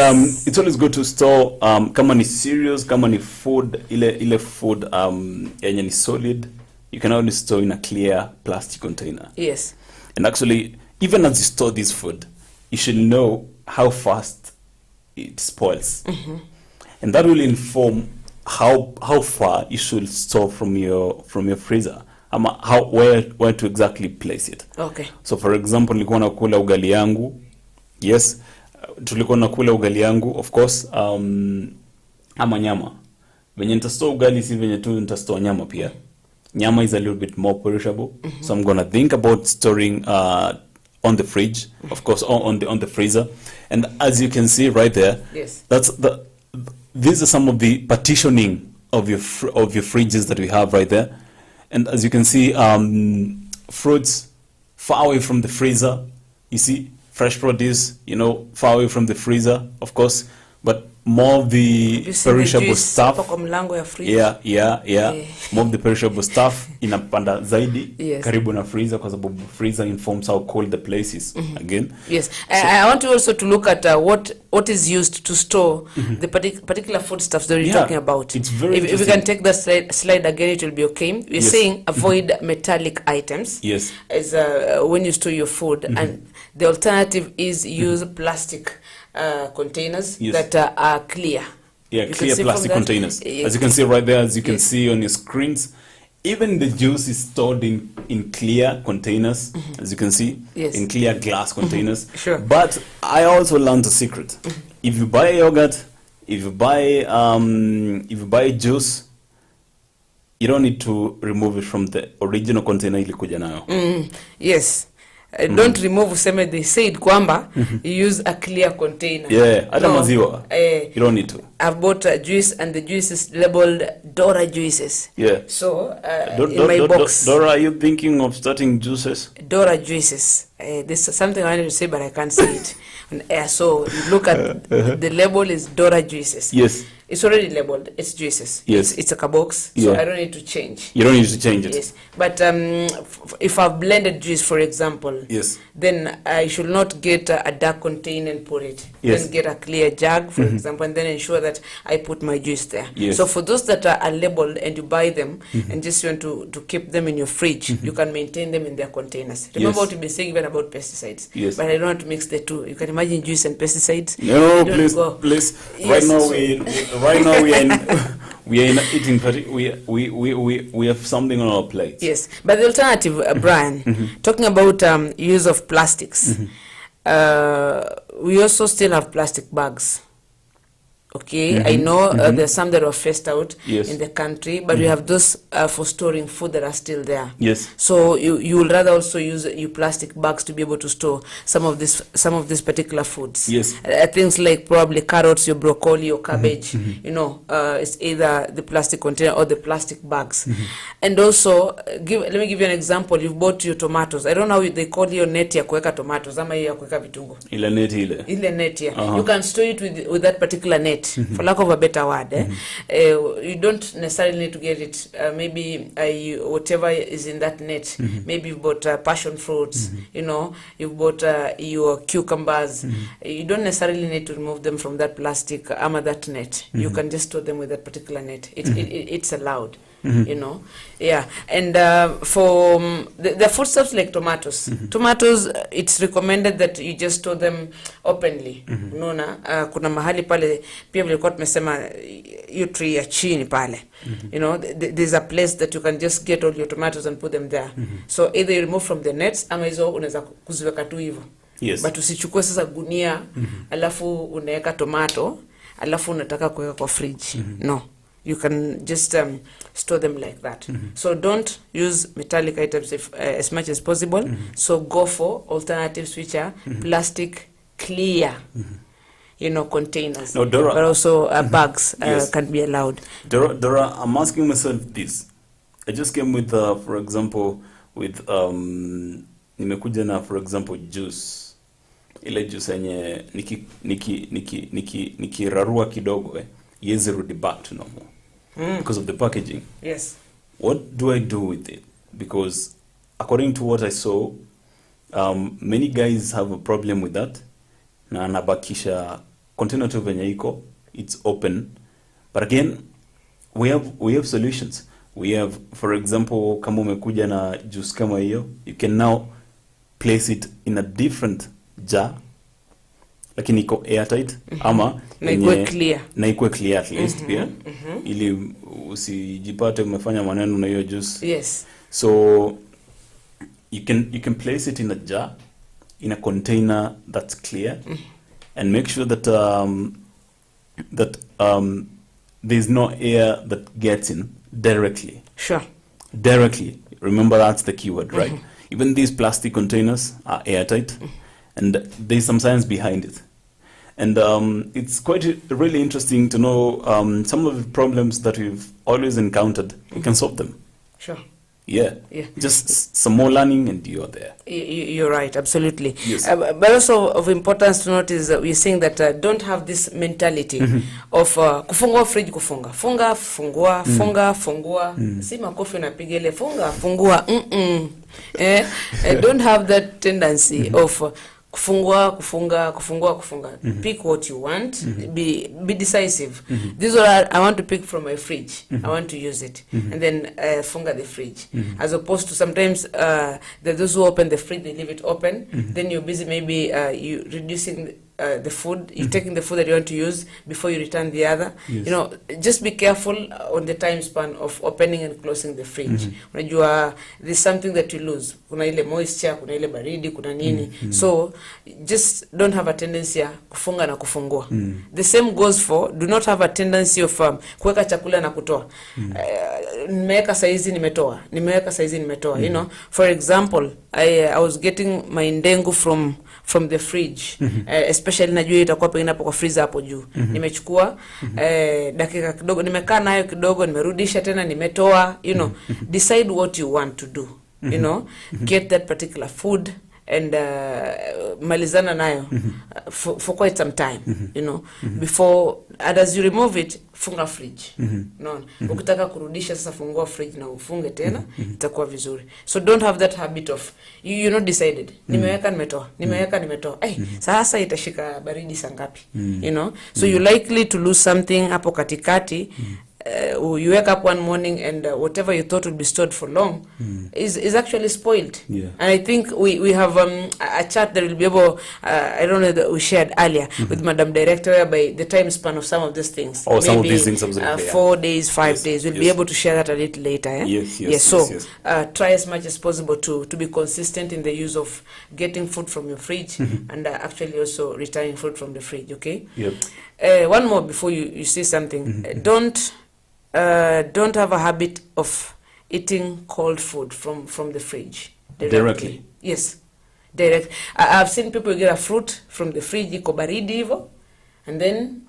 it's always good to store kama ni cereals, kama ni food, ile food yenye ni solid, you can only store in a clear plastic container. Yes. And actually, even as you store this food, you should know how fast it spoils. And that will inform how far you should store from your freezer. Where to exactly place it. Okay. So for example, nilikuwa nakula ugali yangu. Yes. Tulikuwa nakula ugali yangu, of course, ama nyama. Venye nitastore ugali si venye tu nitastore nyama pia. Nyama is a little bit more perishable. So I'm gonna think about storing on the fridge, of course, on the freezer. And as you can see right there, yes, these are some of the partitioning of your fridges that we have right there. And as you can see, fruits far away from the freezer. You see, fresh produce, far away from the freezer, of course. But more of the perishable stuff. Yeah. More of the perishable stuff inapanda zaidi karibu na freezer, kwa sababu freezer informs how cold the place is. Again. Yes. I want you also to look at what is used to store the particular foodstuffs that you're talking about. It's very if we can take that slide again, it will be okay. We're saying avoid metallic items. Yes. As when you store your food, and the alternative is use plastic containers that are clear. Yeah, clear plastic containers. As you can see right there, as you can see on your screens, even the juice is stored in clear containers, as you can see, in clear glass containers. Sure. But I also learned a secret. If you buy yogurt, if you buy juice, you don't need to remove it from the original container ilikuja nayo. Yes. Don't remove useme they said kwamba you use a clear container. Yeah, hata maziwa. You don't need to. I've bought a juice and the juice is labeled Dora juices. Yeah. So in my box. Dora, are you thinking of starting juices? Dora juices. This is something I wanted to say, but I can't say it on air. So you look at the label is Dora juices. Yes. It's already labeled. It's juices. Yes. It's a box. So I don't need to change. You don't need to change it. Yes. But if I've blended juice, for example, then I should not get a dark container and put it. Yes. Then get a clear jug, for example, and then ensure that I put my juice there. Yes. So for those that are labeled and you buy them and just want to keep them in your fridge, you can maintain them in their containers. Remember what we've been saying even about pesticides. Yes. But I don't want to mix the two. You can imagine juice and pesticides. No, please. Yes. Right now we are in eating party. We have something on our plate. Yes, but the alternative, Brian, talking about use of plastics, we also still have plastic bags. Okay, I know there's some that are phased out in the country, but we have those for storing food that are still there. Yes. So you will rather also use your plastic bags to be able to store some of these particular foods. Yes. Things like probably carrots, your broccoli, your cabbage. It's either the plastic container or the plastic bags. And also, let me give you an example. You've bought your tomatoes. I don't know how they call your net ya kuweka tomatoes. Ama ya kuweka vitungo. Ile net ile. Ile net ya. You can store it with that particular net. For lack of a better word, you don't necessarily need to get it. Maybe whatever is in that net. Maybe you've bought passion fruits. You've bought your cucumbers. You don't necessarily need to remove them from that plastic that net. You can just store them with that particular net. It's allowed. Yeah. And for the foodstuffs like tomatoes, it's recommended that you just store them openly. Kuna mahali pale pia vilikuwa tumesema hiyo tree ya chini pale. There's a place that you can just get all your tomatoes and put them there. So either you remove from the nets ama hizo unaweza kuziweka tu hivyo. Yes. But usichukue sasa gunia alafu unaweka tomato alafu unataka kuweka kwa fridge. No. You can just store them like that. So don't use metallic items as much as possible. So go for alternatives which are plastic clear, containers. No, Dora, but also bags can be allowed. Dora, I'm asking myself this. I just came with, for example, with nimekuja na, for example, juice. Ile juice yenye nikirarua kidogo yezi rudi back to normal because of the packaging. Yes. What do I do with it? Because according to what I saw, many guys have a problem with that. Na anabakisha container tu venye iko, it's open. But again, we have solutions. We have, for example, kama umekuja na juice kama hiyo, you can now place it in a different jar lakini iko airtight ama na ikuwe clear, at least pia ili usijipate umefanya maneno na hiyo juice. Yes. So you can place it in a jar, in a container that's clear, and make sure that there's no air that gets in directly. Sure. Directly. Remember, that's the keyword, right? Even these plastic containers are airtight, and there's some science behind it. And it's quite really interesting to know some of the problems that we've always encountered. You can solve them. Sure. Yeah. Just some more learning and you're there. You're right, absolutely. Yes. But also of importance to note is that we're saying that don't have this mentality of kufungua fridge, funga, fungua, fungua. Si makofi unapiga ile funga, fungua. Don't have that tendency of kufungua. Pick what you want. Be decisive. This is what I want to pick from my fridge. I want to use it, and then funga the fridge. As opposed to sometimes those who open the fridge, they leave it open. Then you're busy maybe you reducing the food, you're taking the food that you want to use before you return the other. Yes. You know, just be careful on the time span of opening and closing the fridge. Unajua, there's something that you lose. Kuna ile moisture, kuna ile baridi, kuna nini. So just don't have a tendency ya kufunga na kufungua. The same goes for, do not have a tendency of kuweka chakula na kutoa. Nimeweka saizi nimetoa. You know, for example, I was getting my ndengu from the fridge, especially najua itakuwa pengine hapo kwa freezer hapo juu. Nimechukua dakika kidogo, nimekaa nayo kidogo, nimerudisha tena, nimetoa. You know, decide what you want to do. You know, get that particular food and malizana nayo for quite some time. You know, before, and as you remove it, funga fridge. No, ukitaka kurudisha sasa fungua fridge na ufunge tena, itakuwa vizuri. So don't have that habit of you're not decided. Nimeweka nimetoa. Sasa itashika baridi saa ngapi? You know, so you're likely to lose something hapo katikati. You wake up one morning and whatever you thought would be stored for long is actually spoiled. Yeah. And I think we have a chart that will be able, I don't know, that we shared earlier with Madam Director, whereby the time span of some of these things. Maybe, some of these things, absolutely. 4 days, 5 days. We'll be able to share that a little later. Eh? Yes. So try as much as possible to be consistent in the use of getting food from your fridge and actually also returning food from the fridge. Okay. Yep. One more before you say something. Don't have a habit of eating cold food from the fridge directly. Yes, direct. I've seen people get a fruit from the fridge iko baridi hivyo, and then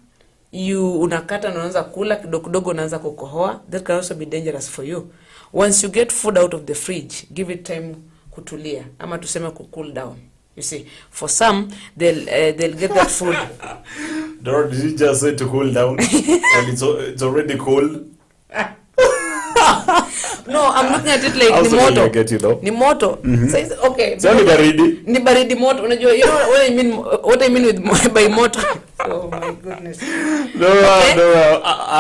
unakata na unaanza kula kidogo unaanza kukohoa. That can also be dangerous for you. Once you get food out of the fridge, give it time kutulia, ama tuseme cool down. You see, for some they'll get that food. Dora, did you just say to cool down? And it's already cold. No, I'm looking at it like ni moto. I get you though. Ni moto. So it's okay. So ni baridi. Ni baridi moto. Unajua, you know what I mean with by moto. Oh my goodness. No.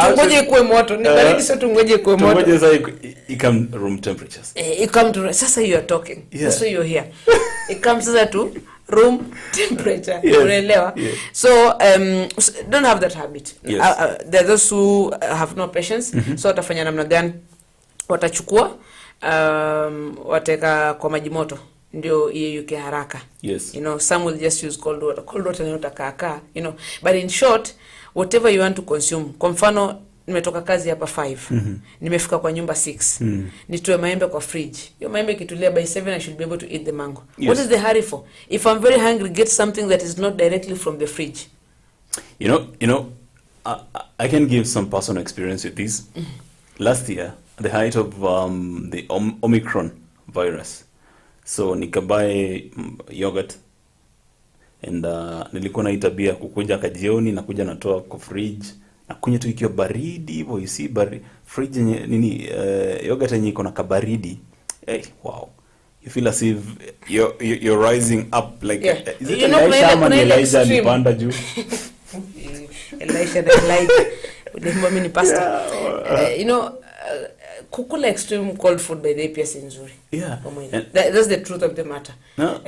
Tungoje ikuwe moto. Ni baridi, so tungoje ikuwe moto. Tungoje sasa ikam room temperatures. It come to, sasa you are talking. Yeah. That's why you're here. It comes sasa to room temperature. Yes. Yes. So don't have that habit. Yes. There are those who have no patience. So watafanya namna gani? Watachukua wateka kwa maji moto ndio iyeyuke haraka. Yes. You know, some will just use cold water. Cold water ni utakaa, you know. But in short, whatever you want to consume. Kwa mfano, nimetoka kazi hapa 5. Nimefika kwa nyumba 6. Nitoe maembe kwa fridge. Hiyo maembe kitulia by 7 I should be able to eat the mango. Yes. What is the hurry for? If I'm very hungry, get something that is not directly from the fridge. You know, I can give some personal experience with this. Last year, at the height of the Omicron virus, so nikabuy yogurt and nilikuwa na itabia kukuja kajioni na kuja natoa kwa fridge na kunya tu ikiwa baridi hivyo, you see fridge nini yogurt yenye iko na kabaridi. Hey, wow, you feel as if you're rising up like is it Elijah alipanda juu? Elijah the light. You know, kukula extreme cold food by the pia si nzuri. Yeah. That's the truth of the matter. No.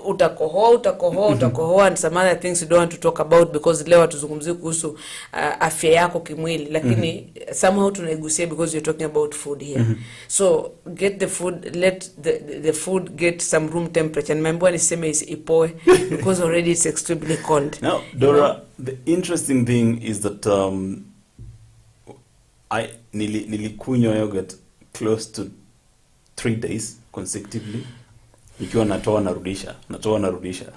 Utakohoa and some other things you don't want to talk about because leo tuzungumzie kuhusu afya yako kimwili, lakini somehow tunaigusia because you're talking about food here. So get the food, let the food get some room temperature. And mambo niseme is ipoe because already it's extremely cold. Now, Dora, the interesting thing is that I nilikunywa yogurt close to 3 days consecutively. Nikiwa natoa narudisha.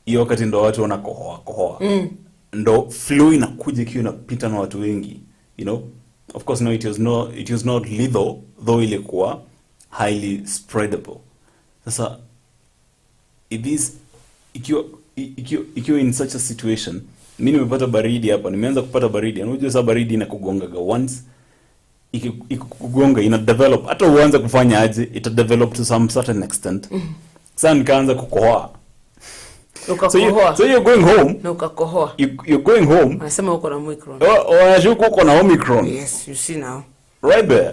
Hiyo wakati ndo watu wanakohoa. Ndo flu inakuja kiyo inapita na watu wengi, you know. Of course no, it was not lethal, though ilikuwa highly spreadable. Sasa ikiwa in such a situation, mimi nimepata baridi hapa, nimeanza kupata baridi. Unajua sasa baridi inakugonga once, ikikugonga ina develop, hata uanze kufanya aje, ita develop to some certain extent. Sasa nikaanza kukohoa. So you're going home. Na ukakohoa. You're going home. Anasema uko na Omicron. Unashuku uko na Omicron. Yes, you see now. Right there.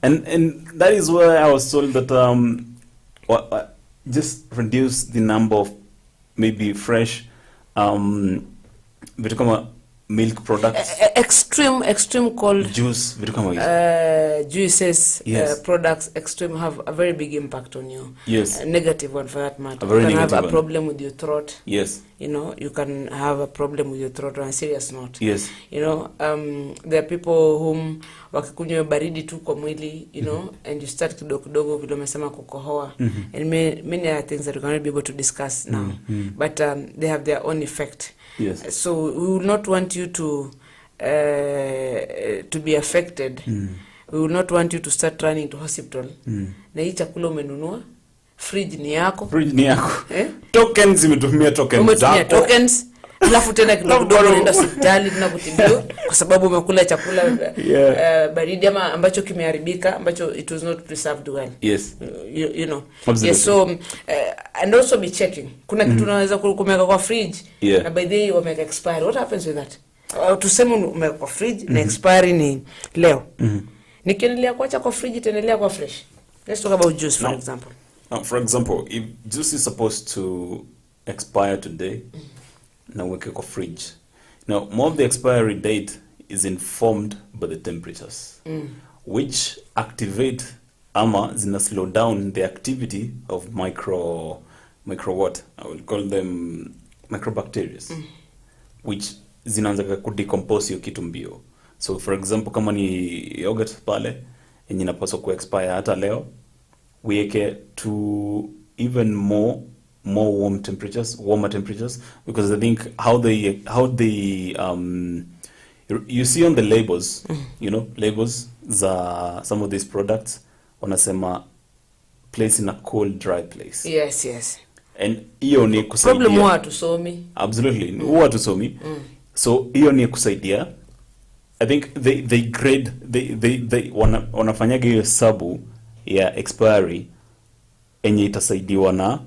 And that is where I was told that just reduce the number of maybe fresh vitu kama milk products, extreme cold juice, vitu kama hizo, juices, yes. Products extreme have a very big impact on you. Yes. A negative one for that matter. You can have a problem with your throat. Yes. You know, you can have a problem with your throat on a serious note. Yes. You know, there are people whom wakikunywa baridi tu kwa mwili, you know, and you start kidogo vile umesema kukohoa. And many other things that we cannot be able to discuss now. But they have their own effect. Yes. So we will not want you to be affected. We will not want you to start running to hospital. Na hii chakula umenunua, fridge ni yako. Tokens umetumia tokens. Alafu tena kidogo unaenda hospitali tunakutibiwa kwa sababu umekula chakula baridi ama ambacho kimeharibika, ambacho it was not preserved well. Yes. You know. Absolutely. Yes, so and also be checking. Kuna kitu unaweza kumeka kwa fridge na by the way wameka expire. What happens with that? Tuseme umeka kwa fridge na expiry ni leo. Nikiendelea kuacha kwa fridge itaendelea kwa fresh. Let's talk about juice for example. Now, for example, if juice is supposed to expire today, now we can go fridge. Now, more of the expiry date is informed by the temperatures, which activate zina slow down the activity of micro what? I will call them microbacteria, which zinaanza kudecompose hiyo kitu mbio. So, for example, kama ni yogurt pale, yenye inapaswa ku expire hata leo, weke to even more warmer temperatures, because I think how they you see on the labels, you know, labels za some of these products wanasema place in a cold, dry place. Yes. And hiyo ni kusaidia. Problem huwa hatusomi. Absolutely. Huwa hatusomi. So hiyo ni kusaidia. I think they grade, they wanafanyaga hiyo sabu ya expiry enye itasaidiwa na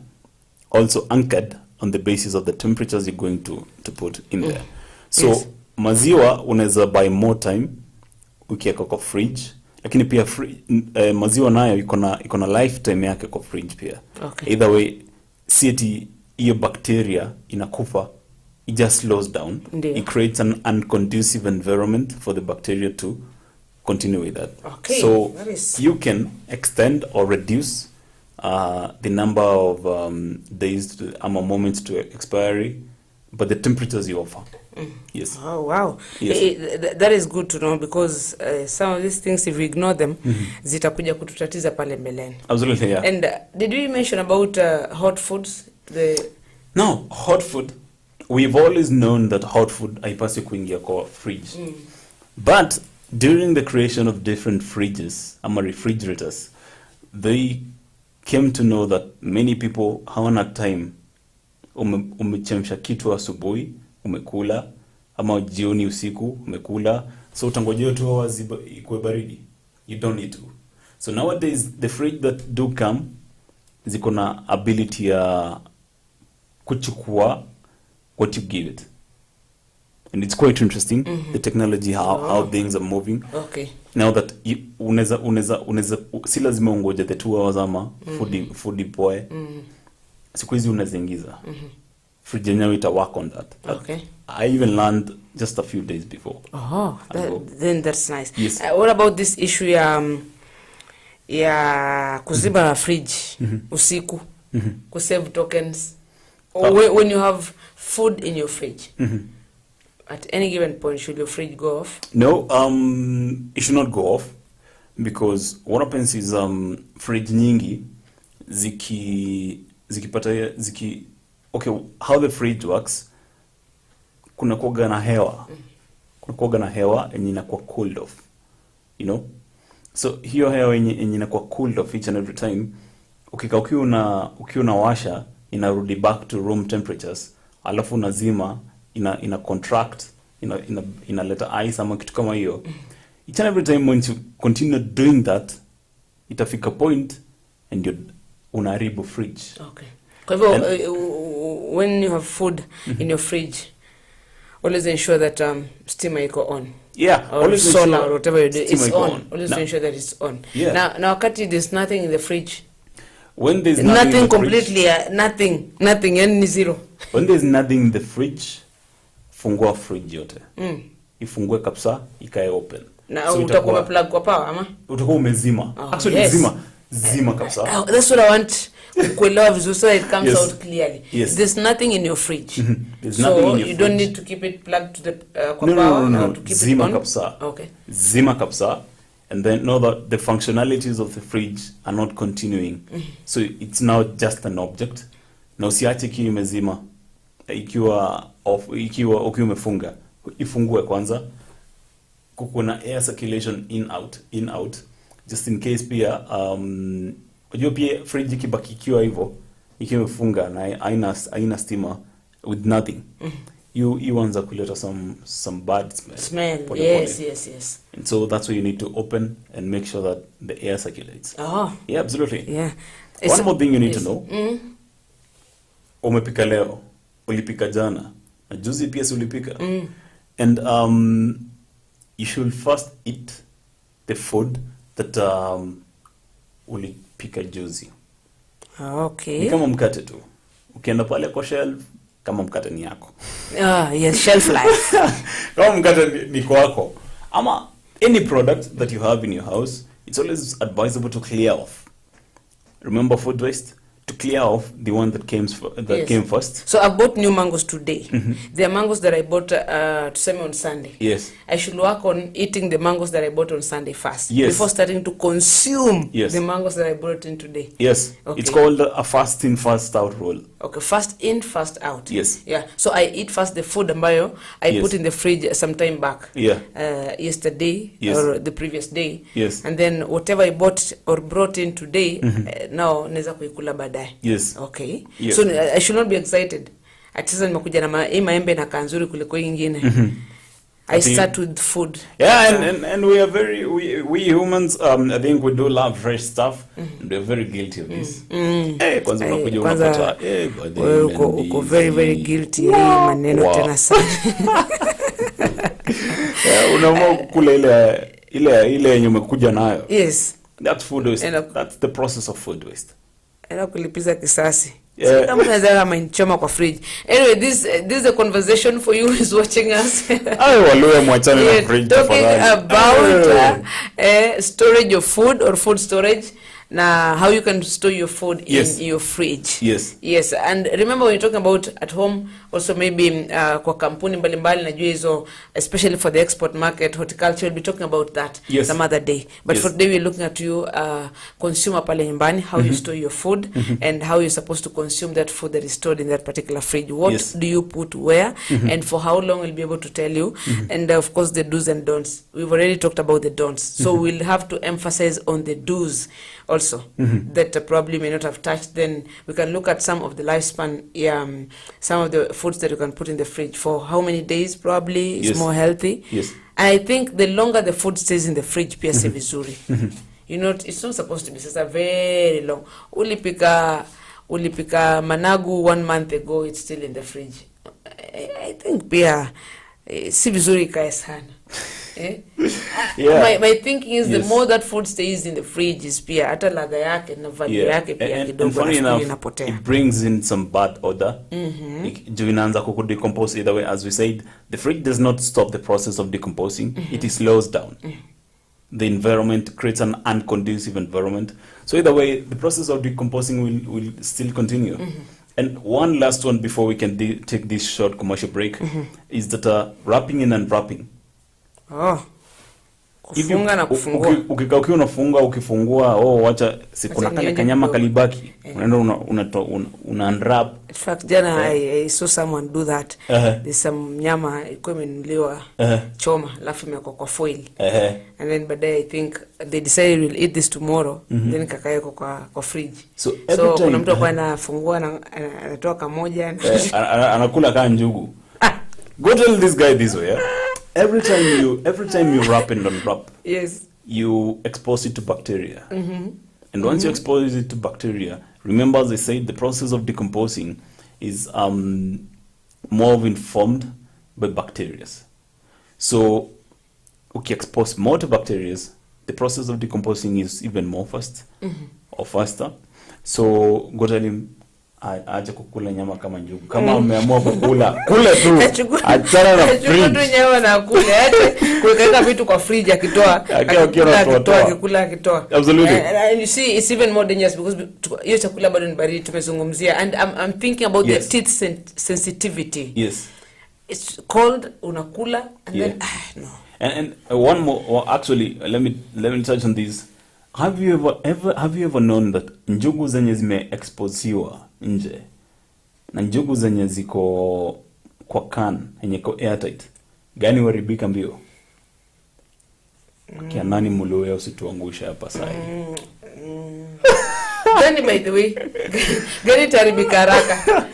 also anchored on the basis of the temperatures you're going to put in there. So yes. Maziwa unaweza buy more time ukiweka kwa fridge, lakini pia maziwa nayo iko na lifetime yake kwa fridge pia. Okay. Either way, sieti hiyo bacteria inakufa, it just slows down. Ndiyo. It creates an unconducive environment for the bacteria to continue with that. Okay. So you can extend or reduce the number of days moments to expiry, but the temperatures you offer. Yes. Oh wow. Yes. That is good to know, because some of these things, if we ignore them, zitakuja kututatiza pale mbeleni. Absolutely, yeah. And did we mention about hot foods? No, hot food. We've always known that hot food haipaswi kuingia kwa fridge. But during the creation of different fridges, refrigerators, they came to know that many people hawana time. Umechemsha kitu asubuhi, umekula, ama jioni usiku, umekula, so utangojea 2 hours ikuwe baridi. You don't need to. So nowadays, the fridge that do come, ziko na ability ya kuchukua what you give it. And it's quite interesting, the technology, how things are moving. Okay. now that unaweza si lazima ungoje the 2 hours ama food ipoe. Siku hizi unazingiza fridge yenyewe ita work on that. Okay. I even learned just a few days before. Then that's nice. Yes. What about this issue ya kuziba fridge usiku, kusave tokens, or when you have food in your fridge? At any given point, should your fridge go off? No, it should not go off, because what happens is fridge nyingi okay, how the fridge works, kuna kuoga na hewa. Kuna kuoga na hewa yenye inakuwa cooled off. You know? So hiyo hewa yenye inakuwa cooled off each and every time, ukiwa unawasha inarudi back to room temperatures, alafu unazima ina contract, inaleta ice ama kitu kama hiyo. Each and every time when you continue doing that, itafika point and unaharibu fridge. Okay. Kwa hivyo when you have food in your fridge, always ensure that steamer iko on. Yeah, or solar or whatever you do, it's on. Always ensure that it's on. Yeah. Now wakati there's nothing in the fridge, when there's nothing completely nothing yani zero. When there's nothing in the fridge, fungua fridge yote. Ifungue kabisa, ikae open. Na so utakuwa umeplug kwa power ama? Utakuwa umezima. Actually yes. Zima kabisa. That's what I want kuelewa vizuri so it comes out clearly. Yes. There's nothing in your fridge. There's so nothing in your you fridge. Don't need to keep it plugged to the no. to keep Zima it on. Kapsa. Okay. Zima kapsa, and then know that the functionalities of the fridge are not continuing. So it's now just an object. Na usiache kiwa imezima. Ikiwa ukiwa umefunga, ifungue kwanza. Kuna air circulation in out just in case pia unajua pia fridge ikibaki ikiwa hivyo ikiwa imefunga na haina steamer with nothing, you anza kuleta some bad smell. Yes. And so that's why you need to open and make sure that the air circulates. Yeah, absolutely. Yeah. One more thing you need to know. Umepika leo, ulipika jana, na juzi pia si ulipika. And you should first eat the food that ulipika juzi. Okay. Ni kama mkate tu. Ukienda pale kwa shelf, kama mkate ni yako. Yes, shelf life. Kama mkate ni kwako. Ama any product that you have in your house, it's always advisable to clear off. Remember food waste? To clear off the one that came first. So I bought new mangoes today. There are mangoes that I bought to sell on Sunday. Yes. I should work on eating the mangoes that I bought on Sunday first. Yes. Before starting to consume yes. the mangoes that I brought in today. Yes. Okay. It's called a fast in, fast out rule. Okay, fast in, fast out. Yes. Yeah. So I eat first the food ambayo I yes. put in the fridge some time back. Yeah. Yesterday yes. or the previous day. Yes. And then whatever I bought or brought in today, now naweza kuikula baadaye. Yes. Okay. Yes. So I should not be excited. Atiza nimekuja na maembe na kanzuri kuliko ingine. I start with food. Yeah, and we are we humans I think we do love fresh stuff. And we're very guilty of this. Kwanza unakuja unapata uko very guilty maneno tena sana. Unaamua kula ile yenye umekuja nayo. Yes. That's food waste. That's the process of food waste. Ela kulipiza kisasi. So kama unaweza mainchoma kwa fridge. Anyway, this is a conversation for you who's watching us. Walio mwachane na fridge talking about storage of food or food storage. Now, how you can store your food in your fridge. Yes. And remember when you're talking about at home, also maybe kwa kampuni mbalimbali najua hizo, especially for the export market, horticulture, we'll be talking about that some other day. But for today, we're looking at you, consumer pale nyumbani, how you store your food and how you're supposed to consume that food that is stored in that particular fridge. What do you put where and for how long we'll be able to tell you. And of course, the do's and don'ts. We've already talked about the don'ts. So we'll have to emphasize on the do's also that probably may not have touched. Then we can look at some of the lifespan, some of the foods that you can put in the fridge for how many days probably is more healthy. And I think the longer the food stays in the fridge, pia si vizuri. You know, it's not supposed to be such a very long. Ulipika managu 1 month ago, it's still in the fridge. I think pia si vizuri kae sana. My thinking is the more that food stays in the fridge is pia hata ladha yake na value yake pia kidogo inapotea. It brings in some bad odor. Juu inaanza kudecompose either way. As we said, the fridge does not stop the process of decomposing. It slows down. The environment creates an unconducive environment. So either way, the process of decomposing will still continue. And one last one before we can take this short commercial break is that wrapping and unwrapping. Kufunga na kufungua. Ukikaa ukiwa unafunga ukifungua wacha sikuna kale kanyama kalibaki. Unaenda una unwrap. In fact jana I saw someone do that. There's some nyama ilikuwa imenuliwa choma alafu imewekwa kwa foil. And then baadaye I think they decided we'll eat this tomorrow. Then kakaeko kwa fridge. So kuna mtu kwa anafungua na anatoa kamoja anakula kama njugu. Go tell this guy this way, Every time you wrap and unwrap, you expose it to bacteria. And once you expose it to bacteria, remember as I said, the process of decomposing is more informed by bacteria. So, okay, expose more to bacteria, the process of decomposing is even more fast or faster. So, go tell him, acha kukula nyama kama njugu. Kama umeamua kukula, kule tu. Achana na fridge. Chukua nyama na kule. Acha kuweka vitu kwa fridge akitoa. Akitoa. Absolutely. And you see it's even more dangerous because hiyo chakula bado ni baridi tumezungumzia, and I'm thinking about the teeth sensitivity. Yes. It's cold unakula and then no. And one more, actually let me touch on this. Have you ever known that njugu zenye zimeexposiwa nje na njugu zenye ziko kwa can yenye iko airtight gani waribika mbio? Kia nani muluwe usituangusha hapa sasa. Gani by the way? Gani taribika haraka?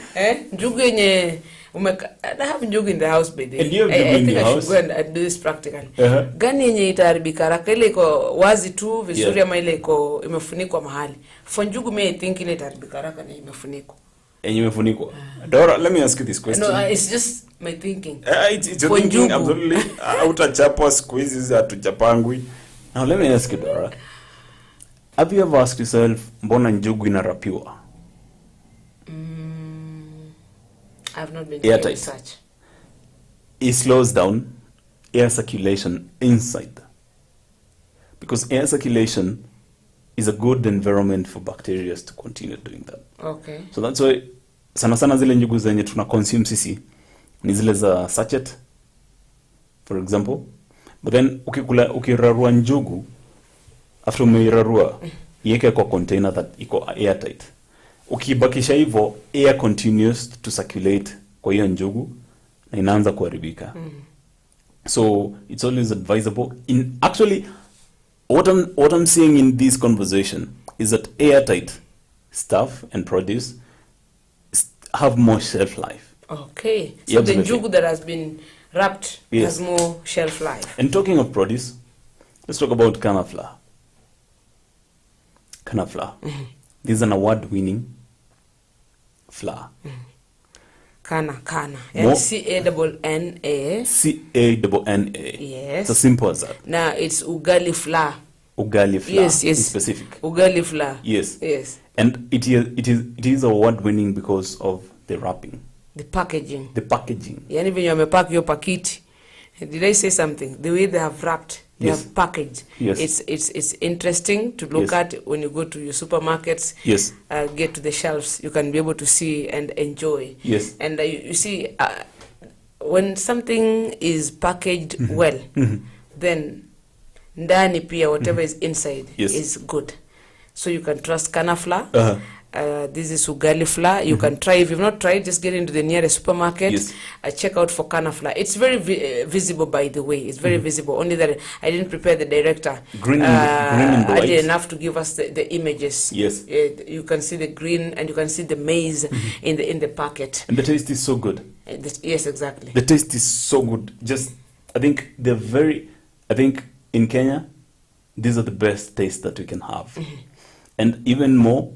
Njugu yenye I have njugu in the house by the way. I think I should go and do this practically. Gani yenye itaharibika haraka ile iko wazi tu vizuri ama ile iko imefunikwa mahali. For njugu I think ile itaharibika haraka na imefunikwa. Imefunikwa. Dora, let me ask you this question. No, it's just my thinking. It's your thinking, absolutely. Utachapa squeezes atujapangwi. Now let me ask you, Dora. Have you ever asked yourself mbona njugu inarapiwa? I've not been doing research. It slows down air circulation inside. Because air circulation is a good environment for bacteria to continue doing that. Okay. So that's why sana zile njugu zenye tuna consume sisi ni zile za sachet, for example. But then ukirarua njugu, after umeirarua, iweke kwa container that iko airtight. Ukibakisha hivyo, air continues to circulate kwa hiyo njugu na inaanza kuharibika. So it's always advisable. Actually, what I'm saying in this conversation is that airtight stuff and produce have more shelf life. Okay. So the njugu that has been wrapped has more shelf life. And talking of produce, let's talk about Kana flour. Kana flour. This is an award-winning flour. Kana. C-A-N-N-A. C-A-N-N-A. Yes. It's as simple as that. Now it's ugali flour. Ugali flour. Yes. In specific. Ugali flour. Yes. And it is award-winning because of the wrapping. The packaging. Yani venye wamepack your pakiti. Did I say something? The way they have wrapped, they have packaged. Yes. It's interesting to look at when you go to your supermarkets. Yes. Get to the shelves, you can be able to see and enjoy. Yes. And you see, when something is packaged well, then ndani pia whatever is inside is good. So you can trust Kana flour. This is ugali flour. You can try. If you've not tried, just get into the nearest supermarket. Check out for Kana flour. It's very visible, by the way. It's very visible. Only that I didn't prepare the director green and white enough to give us the images. Yes. You can see the green and you can see the maize in the packet. And the taste is so good. Yes, exactly. The taste is so good. I think in Kenya, these are the best tastes that we can have. And even more,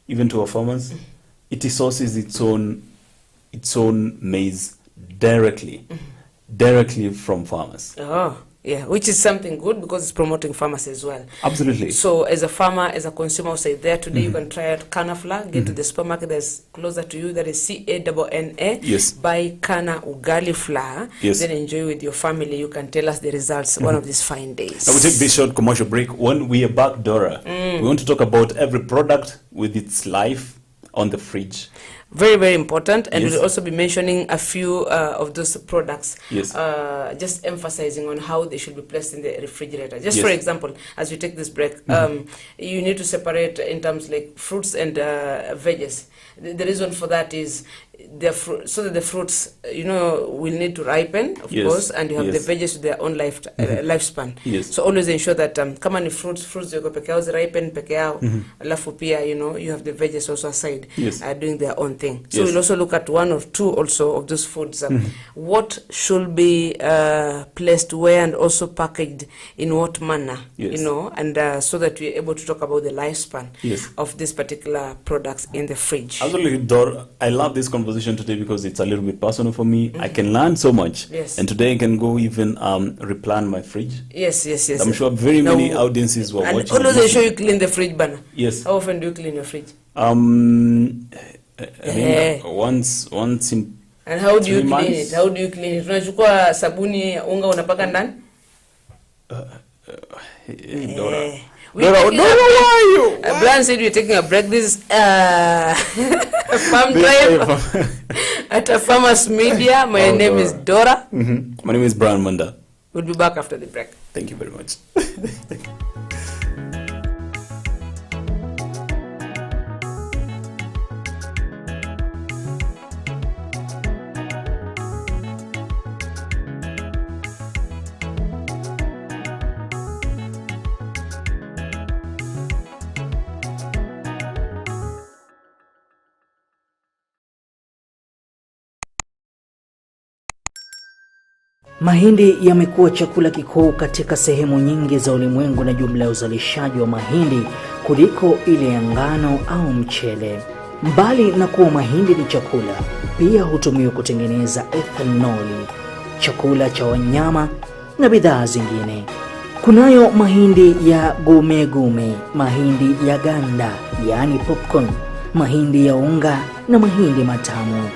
even to our farmers, it sources its own maize directly from farmers. Yeah, which is something good because it's promoting farmers as well. Absolutely. So as a farmer, as a consumer, say there today, you can try out Kana flour, get to the supermarket that's closer to you, that is CANNA. Yes. Buy Kana ugali flour, Yes. then enjoy with your family. You can tell us the results one of these fine days. Now we take this short commercial break. When we are back, Dora, we want to talk about every product with its life on the fridge. Very, very important. And Yes. we'll also be mentioning a few of those products. Yes. Just emphasizing on how they should be placed in the refrigerator. Just Yes. for example, as we take this break, you need to separate in terms like fruits and veggies. The reason for that is so that the fruits, will need to ripen, of Yes. course, and you have Yes. the veggies with their own lifespan. Yes. So always ensure that kama ni fruits yako peke yao ripen peke yao, alafu pia you have the veggies also aside, Yes. doing their own thing. So Yes. we'll also look at one or two also of those foods. What should be placed where and also packaged in what manner, Yes. and so that we're able to talk about the lifespan Yes. of these particular products in the fridge. Absolutely, Dor. I love this conversation today because it's a little bit personal for me. I can learn so much. Yes. And today I can go even replan my fridge. Yes. I'm sure very many audiences were and watching. always ensure you clean the fridge, Bana. Yes. How often do you clean your fridge? I think once in And how do you 3 clean months. it? How do you clean it? Unachukua sabuni ya unga unapaka ndani? Dora. We're Dora, taking Dora, a break. why are you? Brian said we're taking a break. This is farm drive at a farmer's media. My Oh, name Dora. is Dora. My name is Brian Manda. We'll be back after the break. Thank you very much. Mahindi yamekuwa chakula kikuu katika sehemu nyingi za ulimwengu na jumla ya uzalishaji wa mahindi kuliko ile ya ngano au mchele. Mbali na kuwa mahindi ni chakula, pia hutumiwa kutengeneza ethanoli, chakula cha wanyama na bidhaa zingine. Kunayo mahindi ya gume, mahindi ya ganda, yani popcorn, mahindi ya unga na mahindi matamu.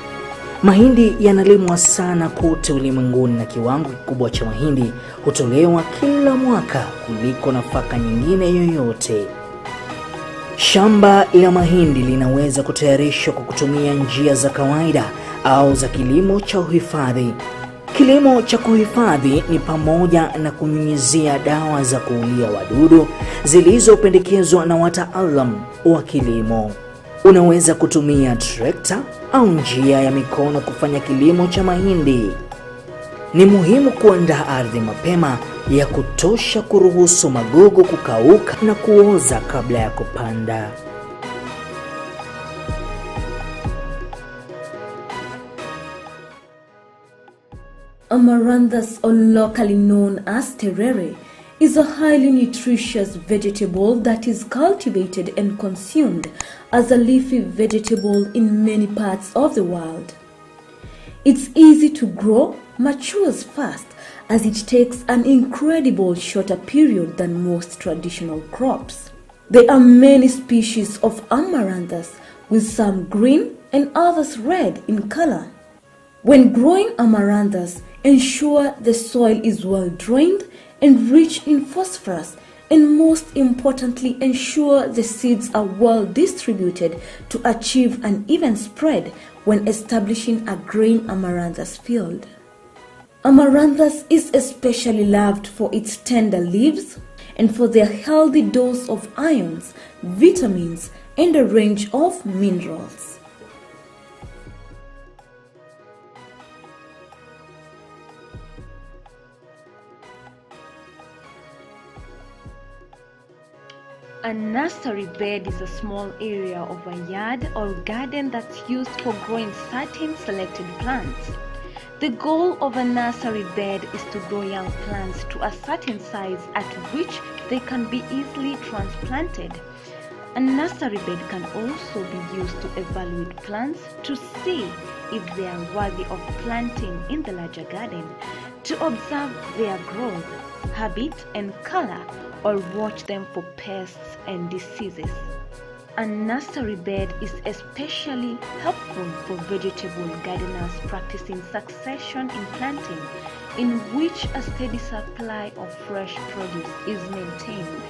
Mahindi yanalimwa sana kote ulimwenguni na kiwango kikubwa cha mahindi hutolewa kila mwaka kuliko nafaka nyingine yoyote. Shamba la mahindi linaweza kutayarishwa kwa kutumia njia za kawaida au za kilimo cha uhifadhi. Kilimo cha kuhifadhi ni pamoja na kunyunyizia dawa za kuulia wadudu zilizopendekezwa na wataalamu wa kilimo. Unaweza kutumia trekta au njia ya mikono kufanya kilimo cha mahindi. Ni muhimu kuandaa ardhi mapema ya kutosha kuruhusu magugu kukauka na kuoza kabla ya kupanda. Amaranthus, or locally known as terere, is a highly nutritious vegetable that is cultivated and consumed as a leafy vegetable in many parts of the world. It's easy to grow, matures fast, as it takes an incredible shorter period than most traditional crops. There are many species of amaranthus, with some green and others red in color. When growing amaranthus, ensure the soil is well drained and rich in phosphorus, and most importantly, ensure the seeds are well distributed to achieve an even spread when establishing a grain amaranthus field. Amaranthus is especially loved for its tender leaves and for their healthy dose of ions, vitamins, and a range of minerals. A nursery bed is a small area of a yard or garden that's used for growing certain selected plants. The goal of a nursery bed is to grow young plants to a certain size at which they can be easily transplanted. A nursery bed can also be used to evaluate plants to see if they are worthy of planting in the larger garden. to observe their growth, habit and color, or watch them for pests and diseases. A nursery bed is especially helpful for vegetable gardeners practicing succession in planting, in which a steady supply of fresh produce is maintained.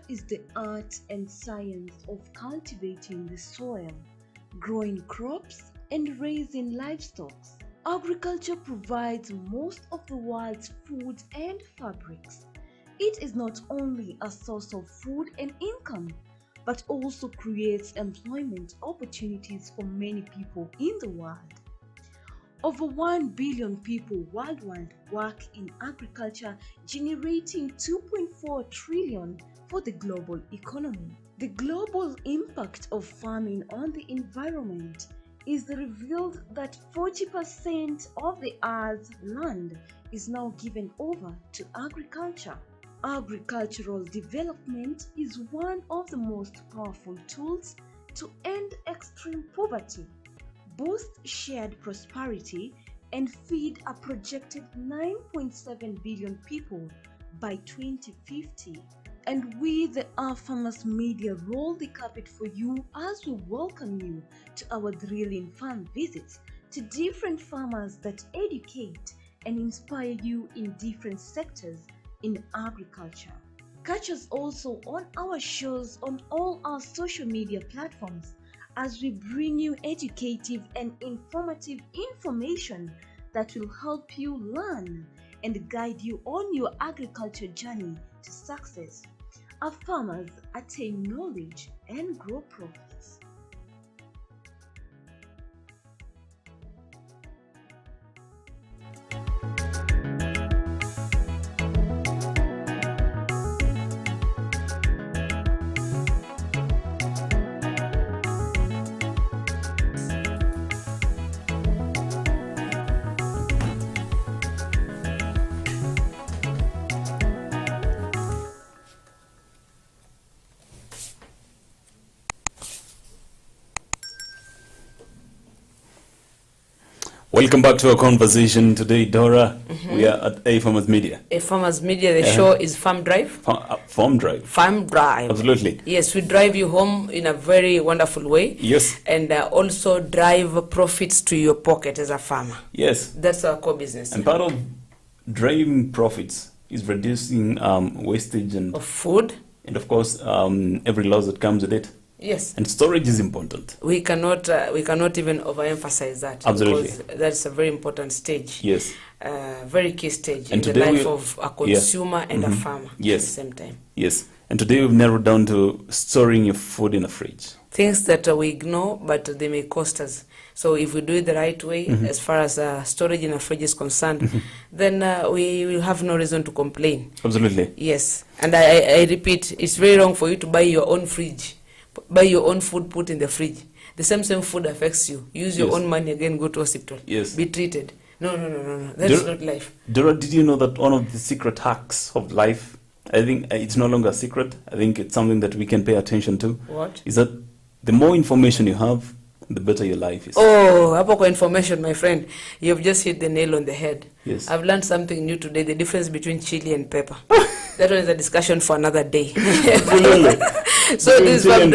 Is the art and science of cultivating the soil, growing crops, and raising livestock. Agriculture provides most of the world's food and fabrics. It is not only a source of food and income, but also creates employment opportunities for many people in the world. Over 1 billion people worldwide work in agriculture, generating 2.4 trillion for the global economy. The global impact of farming on the environment is revealed that 40% of the Earth's land is now given over to agriculture. Agricultural development is one of the most powerful tools to end extreme poverty, boost shared prosperity, and feed a projected 9.7 billion people by 2050. And we, the Our Farmers Media, roll the carpet for you as we welcome you to our thrilling farm visits to different farmers that educate and inspire you in different sectors in agriculture. Catch us also on our shows on all our social media platforms as we bring you educative and informative information that will help you learn and guide you on your agriculture journey to success. Our farmers attain knowledge and grow profits. Welcome back to our conversation today, Dora. We are at A Farmers Media. A Farmers Media, the show is Farm Drive. Farm Drive. Farm Drive. Absolutely. Yes, we drive you home in a very wonderful way. Yes. And also drive profits to your pocket as a farmer. Yes. That's our core business. And part of driving profits is reducing wastage and of food. And of course, every loss that comes with it. Yes. And storage is important. We cannot even overemphasize that. Absolutely. Because that's a very important stage. Yes. Very key stage and in the life of a consumer and a farmer at the same time. Yes. And today we've narrowed down to storing your food in a fridge. Things that we ignore, but they may cost us. So if we do it the right way, as far as storage in a fridge is concerned, then we will have no reason to complain. Absolutely. Yes. And I repeat, it's very wrong for you to buy your own fridge. Buy your own food, put in the fridge. The same food affects you. Use your own money again, go to hospital. Yes. Be treated. No. That's not life. Dora, did you know that one of the secret hacks of life, I think it's no longer a secret, I think it's something that we can pay attention to. What? Is that the more information you have, the better your life is. Oh, hapo information, my friend. You've just hit the nail on the head. Yes. I've learned something new today, the difference between chili and pepper. That one is a discussion for another day. So this one,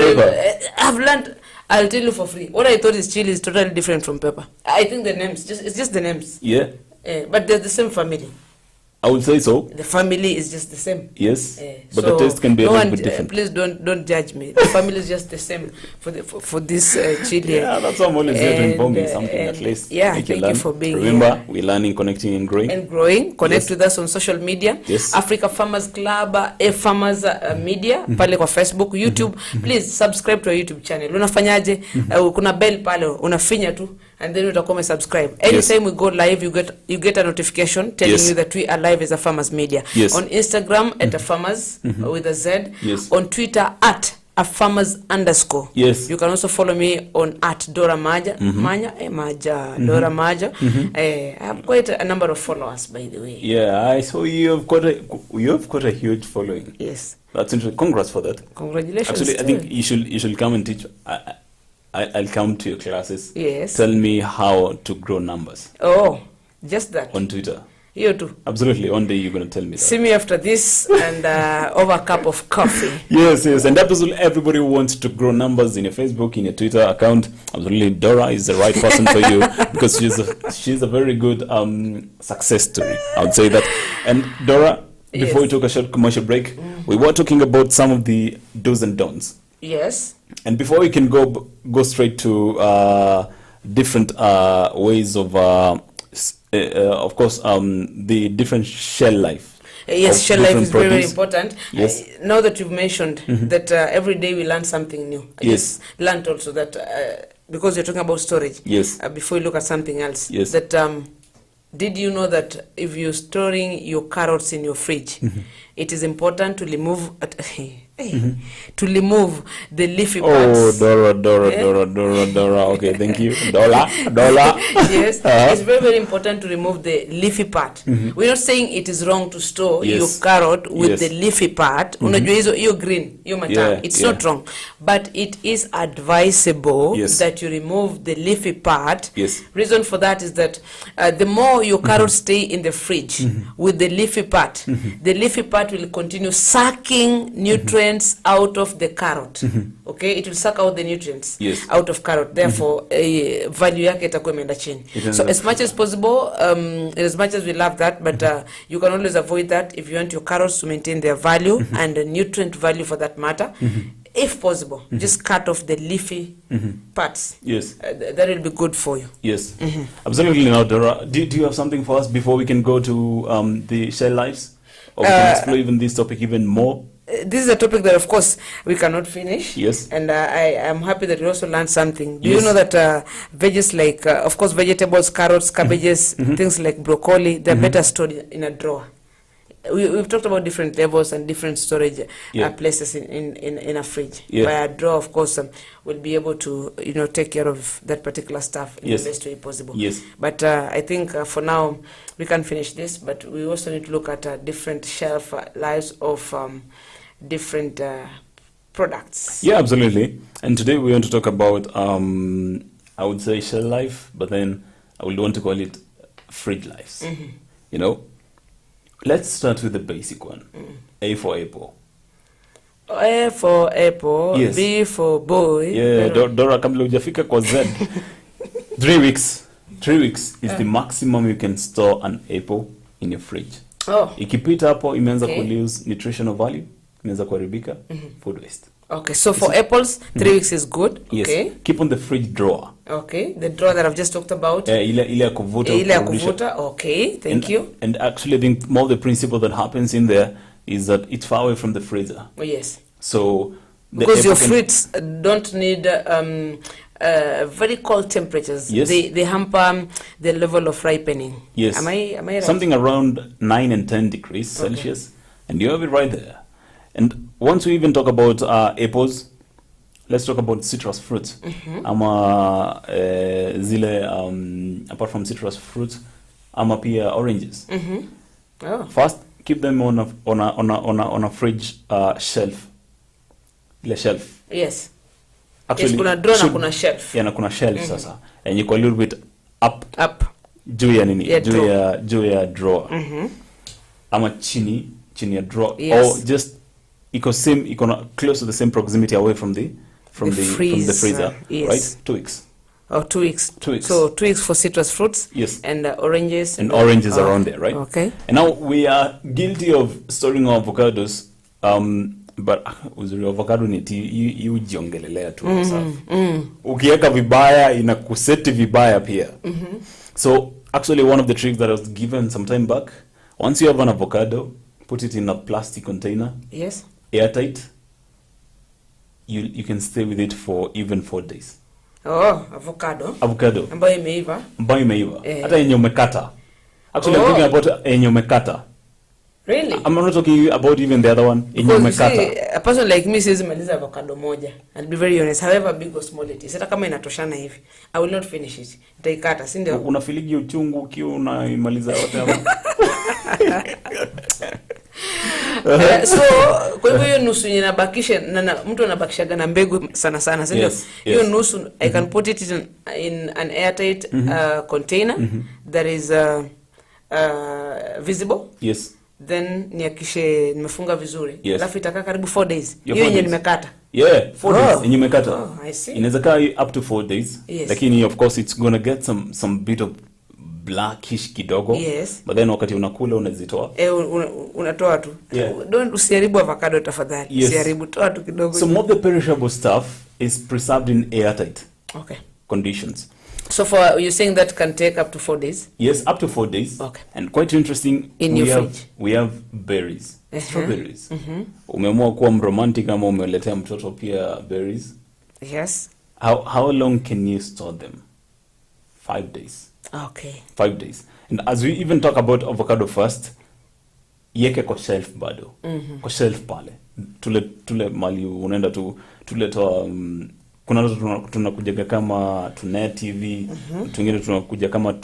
I've learned, I'll tell you for free. What I thought is chili is totally different from pepper. I think the names, it's just the names. Yeah. But they're the same family. I would say so. The family is just the same. Yes. But the taste can be a little bit different. Please don't judge me. The family is just the same for this chili. Yeah, that's why I'm always here to inform you something at least. Yeah, thank you for being here. Remember, we're learning, connecting, and growing. Connect with us on social media. Yes. Africa Farmers Club, A Farmers Media, pale kwa Facebook, YouTube. Please subscribe to our YouTube channel. Unafanyaje? Kuna bell pale, unafinya tu, and then utakuwa subscribe. Anytime we go live, you get a notification telling you that we are live as a Farmers Media. Yes. On Instagram at a Farmers with a Z. Yes. On Twitter at a Farmers _ Yes. You can also follow me on at Dora Maja. Dora Maja. I have quite a number of followers, by the way. Yeah, I saw you've got a huge following. Yes. That's interesting. Congrats for that. Congratulations. Actually, I think you should come and teach. I'll come to your classes. Yes. Tell me how to grow numbers. Oh, just that. On Twitter. You too. Absolutely. One day you're going to tell me that. See me after this and over a cup of coffee. Yes. And absolutely everybody who wants to grow numbers in your Facebook, in your Twitter account, absolutely Dora is the right person for you because she's a very good success story. I would say that. And Dora, before we took a short commercial break, we were talking about some of the do's and don'ts. Yes. And before we can go straight to different ways of course, the different shell life. Yes, shell life is very, very important. Yes. Now that you've mentioned that every day we learn something new. I just learned also that because you're talking about storage. Yes. Before you look at something else. Yes. That did you know that if you're storing your carrots in your fridge, it is important to remove to remove the leafy parts. Oh, Dora. Okay, thank you. Dollar. Yes, it's very, very important to remove the leafy part. We're not saying it is wrong to store your carrot with the leafy part. Unajua hiyo green, hiyo matang. It's not wrong, but it is advisable that you remove the leafy part. Yes. Reason for that is that the more your carrots stay in the fridge with the leafy part, the leafy part will continue sucking nutrients out of the carrot. Okay, it will suck out the nutrients out of carrot. Therefore, value yake itakuwa imeenda chini. So as much as possible, as much as we love that, but you can always avoid that if you want your carrots to maintain their value and the nutrient value for that matter. If possible, just cut off the leafy parts. Yes. That will be good for you. Yes. Absolutely. Now, Dora, do you have something for us before we can go to the shell lives? Or we can explore even this topic even more? This is a topic that, of course, we cannot finish. Yes. And I am happy that we also learned something. Do you know that veggies like, of course, vegetables, carrots, cabbages, things like broccoli, they're better stored in a drawer. We've talked about different levels and different storage places in a fridge. Where a drawer, of course, will be able to take care of that particular stuff in the best way possible. Yes. But I think for now we can finish this. But we also need to look at different shelf lives of different products. Yeah, absolutely. And today we want to talk about I would say shell life, but then I would want to call it fridge lives. You know, let's start with the basic one. A for apple. A for apple, yes. B for boy. Yeah, Dora kabla hujafika kwa Z. 3 weeks. 3 weeks is the maximum you can store an apple in your fridge. Ikipita hapo imeanza lose nutritional value, imeanza kuharibika, food waste. Okay, so for apples, 3 weeks is good. Yes. Okay. Keep on the fridge drawer. Okay, the drawer that I've just talked about. Ile ya kuvuta. Ile ya kuvuta. Okay, thank you. And actually I think more the principle that happens in there is that it's far away from the freezer. Oh, yes. So because your fruits don't need very cold temperatures. Yes. They hamper the level of ripening. Yes. Am I right? Something around 9 and 10 degrees Celsius, and you have it right there. And once we even talk about apples, let's talk about citrus fruits. Apart from citrus fruits, pia oranges. First, keep them on a fridge shelf. Ile shelf. Yes. Actually, yes, kuna drawer na kuna shelf. Yeah, na kuna shelf sasa. And you go a little bit up. Juu ya nini? Yeah, juu ya drawer. Ama chini ya drawer. Yes. Or just iko close to the same proximity away from the freezer. Yes. Right? 2 weeks. Oh, 2 weeks. 2 weeks. So 2 weeks for citrus fruits. Yes. And oranges. And oranges around there, right? Okay. And now we are guilty of storing our avocados. But uzuri avocado ni ujiongelelea tu sasa. Ukiweka vibaya inakuseti vibaya pia. So actually one of the tricks that I was given some time back, once you have an avocado, put it in a plastic container. Yes. Airtight. You can stay with it for even 4 days. Oh, avocado. Ambayo imeiva. Hata yenye umekata. Actually I'm talking about yenye umekata. Really? I'm not talking about even the other one. Because a person like me says maliza avocado moja. I'll be very honest. However big or small it is. Hata kama inatoshana hivi, I will not finish it. Nitaikata, si ndio? Unafiligi uchungu ukiwa unaimaliza yote hapo. So kwa hivyo hiyo nusu inabakisha na mtu anabakishaga na mbegu sana si ndio? Hiyo nusu I can put it in an airtight container that is visible. Yes. Then niakishe nimefunga vizuri. Alafu itakaa karibu 4 days. Hiyo yenye nimekata. Yeah, 4 days yenye nimekata. Oh, I see. Inaweza kaa up to 4 days. Yes. Lakini of course it's gonna get some bit of blackish kidogo. Yes. But then wakati unakula unazitoa. Unatoa tu. Yeah. Don't usiharibu avocado tafadhali. Yes. Usiharibu, toa tu kidogo. So more the perishable stuff is preserved in airtight conditions. So for you're saying that can take up to 4 days? Yes, up to 4 days. Okay. And quite interesting, in your fridge. We have berries. Strawberries. Umeamua kuwa mromantic ama umeletea mtoto pia berries? Yes. How long can you store them? 5 days. Okay. 5 days. And as we even talk about avocado first, yeke kwa shelf bado. Kwa shelf pale. Tule mali unaenda tuletoa kuna tunakujaga kama tunet TV, tungine tunakuja kama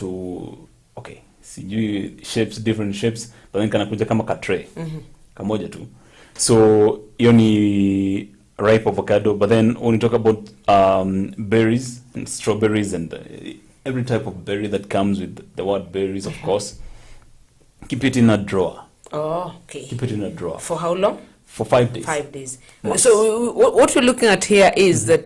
sijui shapes, different shapes, but then kanakuja kama ka tray. Kamoja tu. So hiyo ni ripe avocado, but then when you talk about berries and strawberries and every type of berry that comes with the word berries, of course, keep it in a drawer. Oh, okay. Keep it in a drawer. For how long? For 5 days. 5 days. So what we're looking at here is that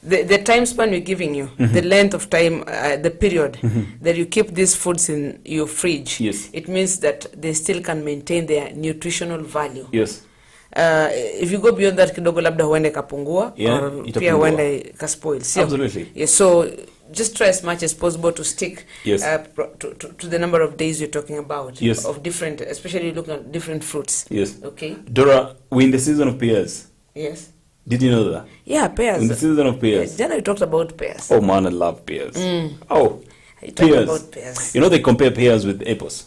the time span we're giving you, the length of time, the period that you keep these foods in your fridge. Yes. It means that they still can maintain their nutritional value. Yes. If you go beyond that kidogo labda huende kapungua, or pia huende kaspoil. Absolutely. Yes, so just try as much as possible to stick to the number of days you're talking about. Yes. Of different, especially looking at different fruits. Yes. Okay. Dora, we're in the season of pears. Yes. Did you know that? Yeah, pears. In the season of pears. Yes, then I talked about pears. Oh man, I love pears. Oh, I talked about pears. You know they compare pears with apples.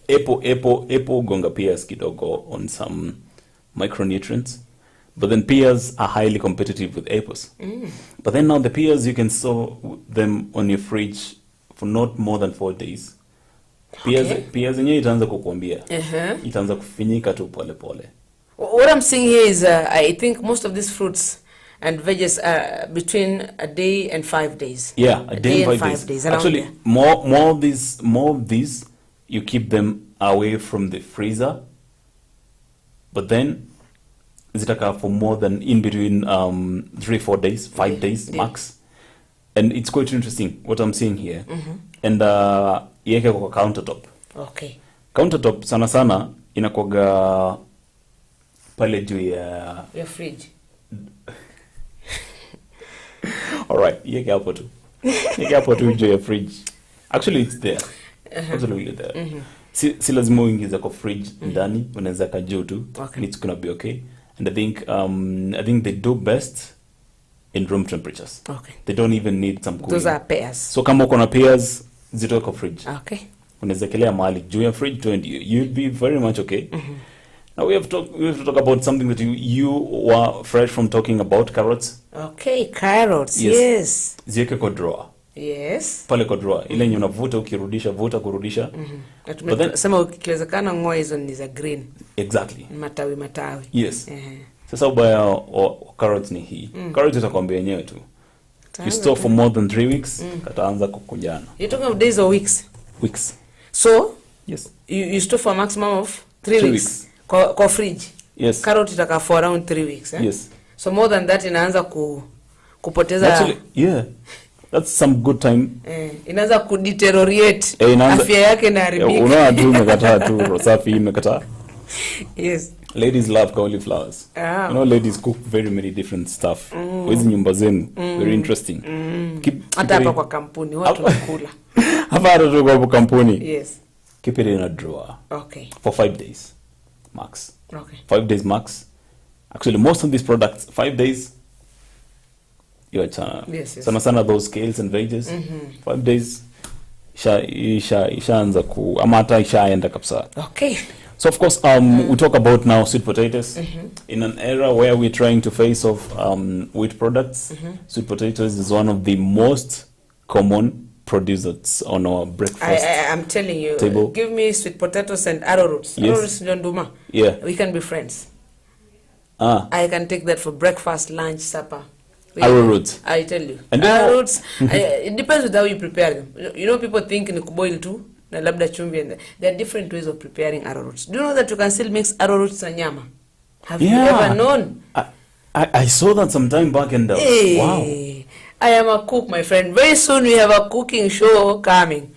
Apple gonga pears kidogo on some micronutrients. But then pears are highly competitive with apples. But then now the pears, you can store them on your fridge for not more than 4 days. Pears yenyewe itaanza kukuambia. Itaanza kufinyika tu pole pole. What I'm seeing here is I think most of these fruits And veggies between a day and 5 days. Yeah, a day and 5 days. Actually, there. more of these, you keep them away from the freezer. But then, zitaka for more than in between 3-4 days, 5 days max. And it's quite interesting what I'm seeing here. And yeke kwa countertop. Okay. Countertop sana sana inakuwaga pale juu ya your fridge. Alright, yeke hapo tu. Yeke hapo tu juu ya fridge. Actually it's there. Absolutely there. Si lazima uingize kwa fridge ndani, unaweza ka juu tu. Okay. It's gonna be okay. And I think they do best in room temperatures. Okay. They don't even need some cooling. Those are pears. So kama uko na pears, zitoe kwa fridge. Okay. Unaweza kelea mahali juu ya fridge tu and you'll be very much okay. Now we have to talk about something that you were fresh from talking about, carrots. Okay, carrots. Yes. Ziweke kwa drawer. Yes. Pale kwa drawer. Ile yenye unavuta ukirudisha, kurudisha. But then sema ukiwezekana ngoa hizo ni za green. Exactly. Matawi. Yes. Sasa ubaya wa carrots ni hii. Carrots itakwambia yenyewe tu. You store for more than 3 weeks, kataanza kukunjana. You're talking of days or weeks? Weeks. So, yes. You store for a maximum of 3 weeks. Kwa fridge. Yes. Carrot itaka for around 3 weeks, eh? Yes. So more than that inaanza kupoteza. Actually, yeah. That's some good time. Inaanza kudeteriorate. Inaanza afya yake inaharibika. Unaona tu umekataa tu rosafi imekataa. Yes. Ladies love cauliflowers. You know, ladies cook very many different stuff. Hizi nyumba zenu very interesting. Hata hapa kwa kampuni watu wanakula. Hapa tu kwa kampuni. Yes. Keep it in a drawer. Okay. For 5 days max. Okay. 5 days max. Actually, most of these products 5 days. You're chana. Yes. Sana those scales and veggies. 5 days. Ishaanza ku amata ishaenda kabisa. Okay. So of course, we talk about now sweet potatoes. In an era where we're trying to face off wheat products, sweet potatoes is one of the most common producers on our breakfast. I'm telling you, table. Give me sweet potatoes and arrowroots. Yes. Arrowroots nduma. Yeah. We can be friends. I can take that for breakfast, lunch, supper. Arrowroots. I tell you. And arrowroots, it depends with how you prepare them. You know, people think in kuboil too. Na labda chumvi and there are different ways of preparing arrowroots. Do you know that you can still mix arrowroots na nyama? Have you ever known? I saw that some time back and hey, wow. I am a cook, my friend. Very soon we have a cooking show coming.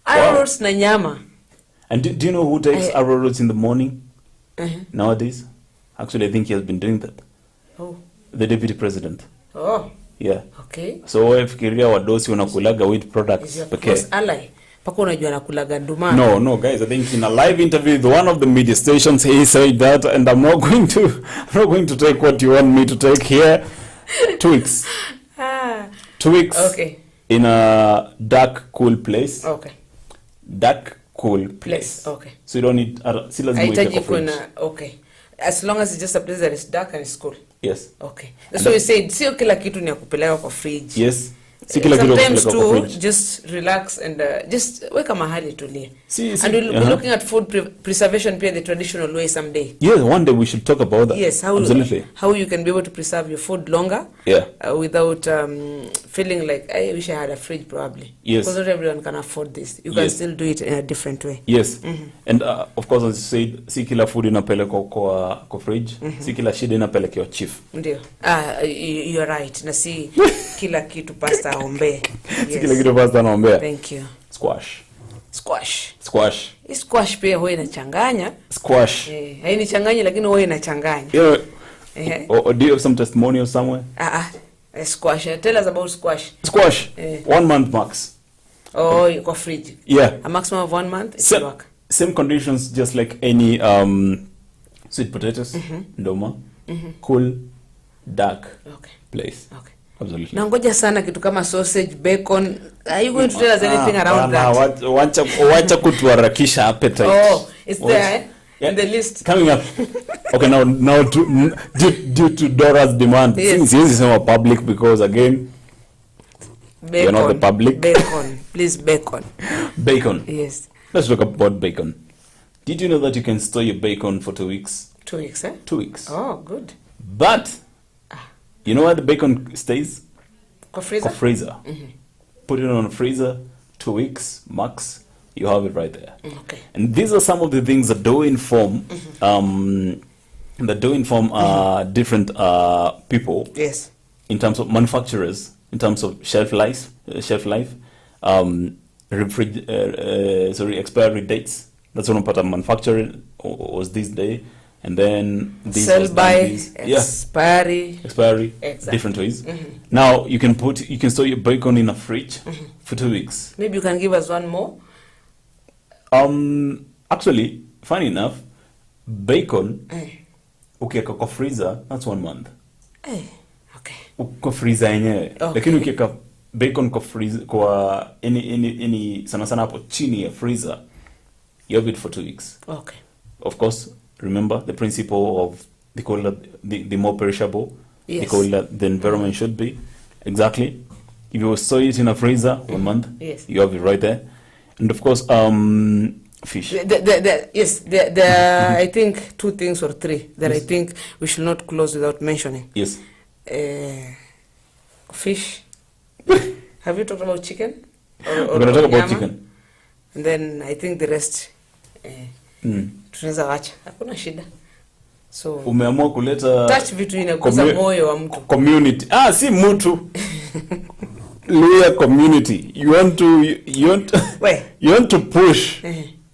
Arrowroots na nyama. And do you know who takes arrowroots in the morning nowadays? Actually, I think he has been doing that. Oh. The deputy president. Oh. Yeah. Okay. So fikiria wadosi wanakulaga wheat products pekee. Ally. Pako unajua nakulaga nduma. No, guys. I think in a live interview with one of the media stations, he said that, and I'm not going to take what you want me to take here. 2 weeks. 2 weeks. Okay. In a dark, cool place. Okay. Dark, cool place. Okay. So you don't need. Okay. As long as it's just a place that is dark and it's cool. Yes. Okay. That's what we said. Sio kila kitu ni ya kupeleka kwa fridge. Yes. Sometimes to just relax and just weka mahali tulie. And we'll be looking at food preservation pia the traditional way someday. Yes, one day we should talk about that. Yes, absolutely. How you can be able to preserve your food longer. Yeah. Without feeling like I wish I had a fridge probably. Yes. Because not everyone can afford this. You can still do it in a different way. Yes. And of course, as you said, si kila food inapelekwa kwa fridge, si kila shida inapelekewa chief. Ndio. You're right. Na si kila kitu pasta ombe. Si kila kitu pasta naombea. Thank you. Squash. Hii squash pia huwa inachanganya. Squash. Hainichanganya lakini huwa inachanganya. Or do you have some testimonial somewhere? Squash. Tell us about squash. Squash. 1 month max. Oh, kwa fridge. Yeah. A maximum of 1 month. Same conditions, just like any sweet potatoes. Ndoma. Cool, dark place. Okay. Absolutely. Na ngoja sana kitu kama sausage, bacon. Are you going to tell us anything around that? Wacha kutuharakisha appetite. Oh, it's there in the list. Coming up. Okay, now due to Dora's demand. Since this is public because again, bacon. You're not the public. Bacon. Please, bacon. Bacon. Yes. Let's talk about bacon. Did you know that you can store your bacon for 2 weeks? 2 weeks, 2 weeks. Oh, good. But You know where the bacon stays? Freezer? Freezer. Put it on a freezer, 2 weeks max. You have it right there. Okay. And these are some of the things that do inform, different people. Yes. In terms of manufacturers, in terms of shelf life, expiry dates. That's one part of manufacturing was this day, and then this sell by expiry, exactly. Different ways. Now you can store your bacon in a fridge for 2 weeks. Maybe you can give us one more. Actually, funny enough, bacon ukiweka kwa freezer, that's 1 month. Okay. Kwa freezer yenyewe. Lakini ukiweka bacon kwa freezer, kwa any sana hapo chini ya freezer, you have it for 2 weeks. Okay. Of course, remember the principle of the more perishable, yes. the environment should be. Exactly. If you store it in a freezer 1 month, yes. you have it right there. And of course, fish. There are, I think, 2 things or 3 that I think we should not close without mentioning. Yes. Fish. Have you talked about chicken? We're going to talk about chicken. And then I think the rest. Tunaweza wacha. Hakuna shida. So umeamua kuleta touch vitu inaguza moyo wa mtu. Community. Si mtu. Luya community. You want to push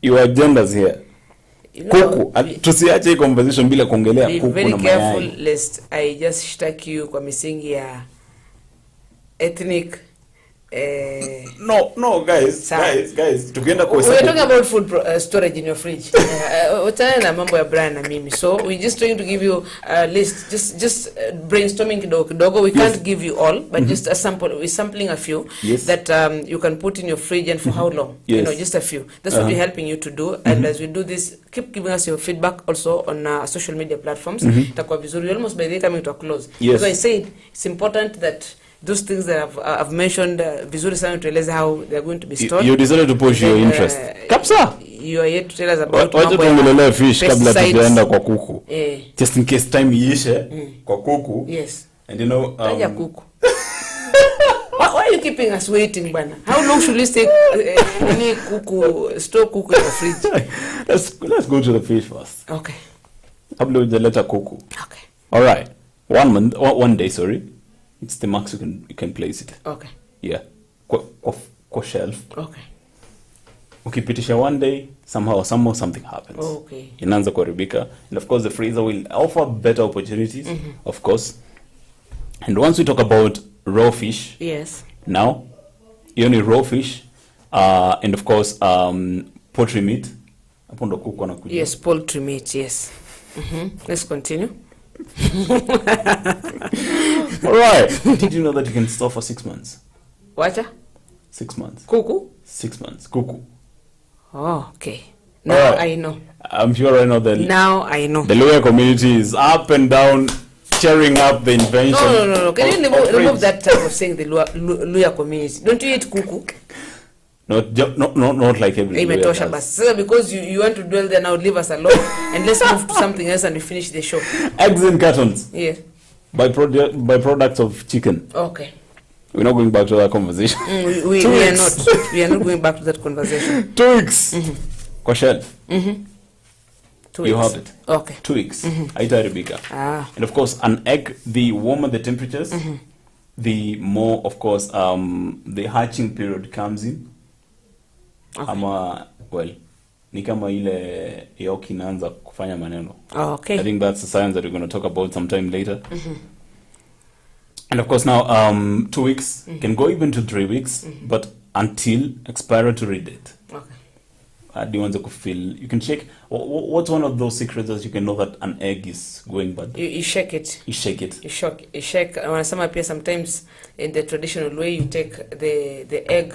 your agendas here. Kuku. Tusiache hii conversation bila kuongelea kuku na mayai. Be very careful lest I just shtaki you kwa misingi ya ethnic. No, guys. Tukienda kwa we're talking about food storage in your fridge. Whatana na mambo ya Brian na mimi. So we're just trying to give you a list, just brainstorming kidogo. We can't give you all, but just a sample. We're sampling a few that you can put in your fridge, and for how long? Yes. You know, just a few. That's what we're helping you to do. And as we do this, keep giving us your feedback also on social media platforms. Itakuwa vizuri. Almost by the coming to a close. Yes. So I said it's important that those things that I've mentioned, vizuri sana tueleze how they're going to be stored. You decided to push your interest. Kapsa. You are yet to tell us about wacha tuongelee fish kabla tujaenda kwa kuku. Just in case time iishe kwa kuku. Yes. And you know taja kuku. Why are you keeping us waiting, bana? How long should we stay store kuku in the fridge? Let's go to the fish first. Okay. Kabla hujaleta kuku. Okay. All right. 1 day, sorry. It's the max you can place it. Okay. Yeah. Kwa shelf. Okay. Ukipitisha 1 day, somehow something happens. Okay. Inaanza kuharibika. And of course the freezer will offer better opportunities, of course. And once we talk about raw fish, yes. Now, you only raw fish, and of course poultry meat. Yes, poultry meat, yes. Let's continue. All right. Did you know that you can store for 6 months? What? 6 months. Kuku? 6 months. Kuku. Oh, okay. Now right. I know. I'm sure I know that. Now I know. The Luya community is up and down, cheering up the invention. No. Can you remove that type of saying the Luya community? Don't you eat kuku? Not like every Luya does. So because you want to dwell there now, leave us alone and let's move to something else and we finish the show. Eggs in cartons. Yeah. By products of chicken. Okay. We're not going back to that conversation. We are not. We are not going back to that conversation. 2 weeks. Kwa shelf. 2 weeks. You have it. Okay. 2 weeks. Haitaharibika. And of course, an egg, the warmer the temperatures, the more, of course, the hatching period comes in. Okay. Ni kama ile yolk inaanza kufanya maneno. Okay. I think that's the science that we're going to talk about sometime later. And of course now 2 weeks can go even to 3 weeks, but until expiratory date. Okay. Do you want to feel? You can check. What's one of those secrets that you can know that an egg is going bad? You shake it. You shake it. You shake. Sometimes in the traditional way, you take the egg,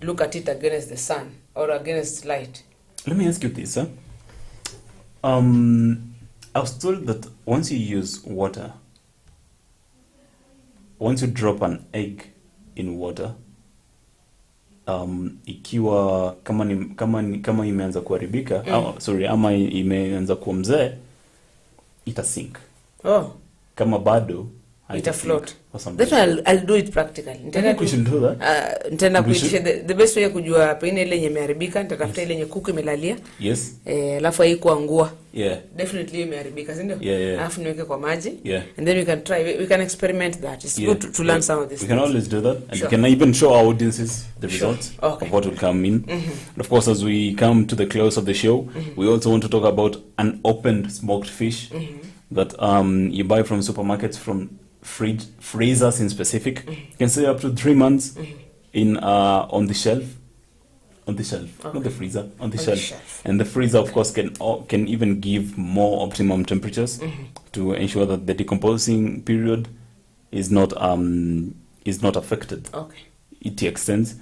look at it against the sun or against light. Let me ask you this, huh? I was told that once you use water, once you drop an egg in water, ikiwa kama imeanza kuharibika, ama imeanza kuwa mzee, ita sink. Oh. Kama bado ita float. That's why I'll do it practically. I think we should do that. Nitaenda kuitisha the best way kujua pengine ile yenye imeharibika, nitatafuta ile yenye kuku imelalia. Yes. Alafu haikuangua. Yeah. Definitely imeharibika, si ndio? Yeah. Alafu niweke kwa maji. Yeah. And then we can try, we can experiment that. It's good to learn some of this. We can always do that. And we can even show our audiences the results of what will come in. And of course, as we come to the close of the show, we also want to talk about unopened smoked fish that you buy from supermarkets, from freezers in specific. You can stay up to 3 months in on the shelf, not the freezer, on the shelf. And the freezer, of course, can even give more optimum temperatures to ensure that the decomposing period is not affected. Okay, it extends.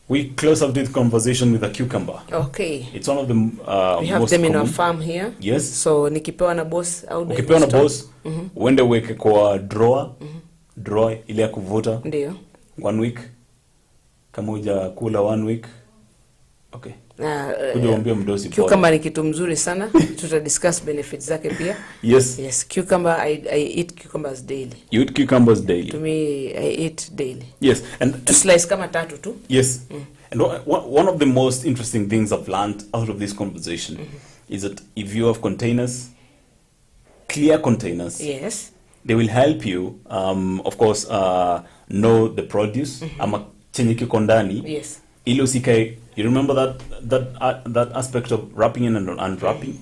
We close up this conversation with a cucumber. Okay. It's one of the we have most them common in our farm here. Yes. So nikipewa na boss au ukipewa na boss uende uweke kwa drawer ile ya kuvuta. Ndio. 1 week. Kama hujakula 1 week. Okay. Kujaambia mdosi bora. Cucumber ni kitu mzuri sana. Tuta discuss benefits zake pia. Yes. Cucumber, I eat cucumbers daily. You eat cucumbers daily? To me, I eat daily. Yes. And to slice kama 3 tu. Yes. And one of the most interesting things I've learned out of this conversation is that if you have containers, clear containers, yes, they will help you, of course, know the produce, ama chenye kiko ndani. Yes. Ili usikae, you remember that aspect of wrapping in and unwrapping?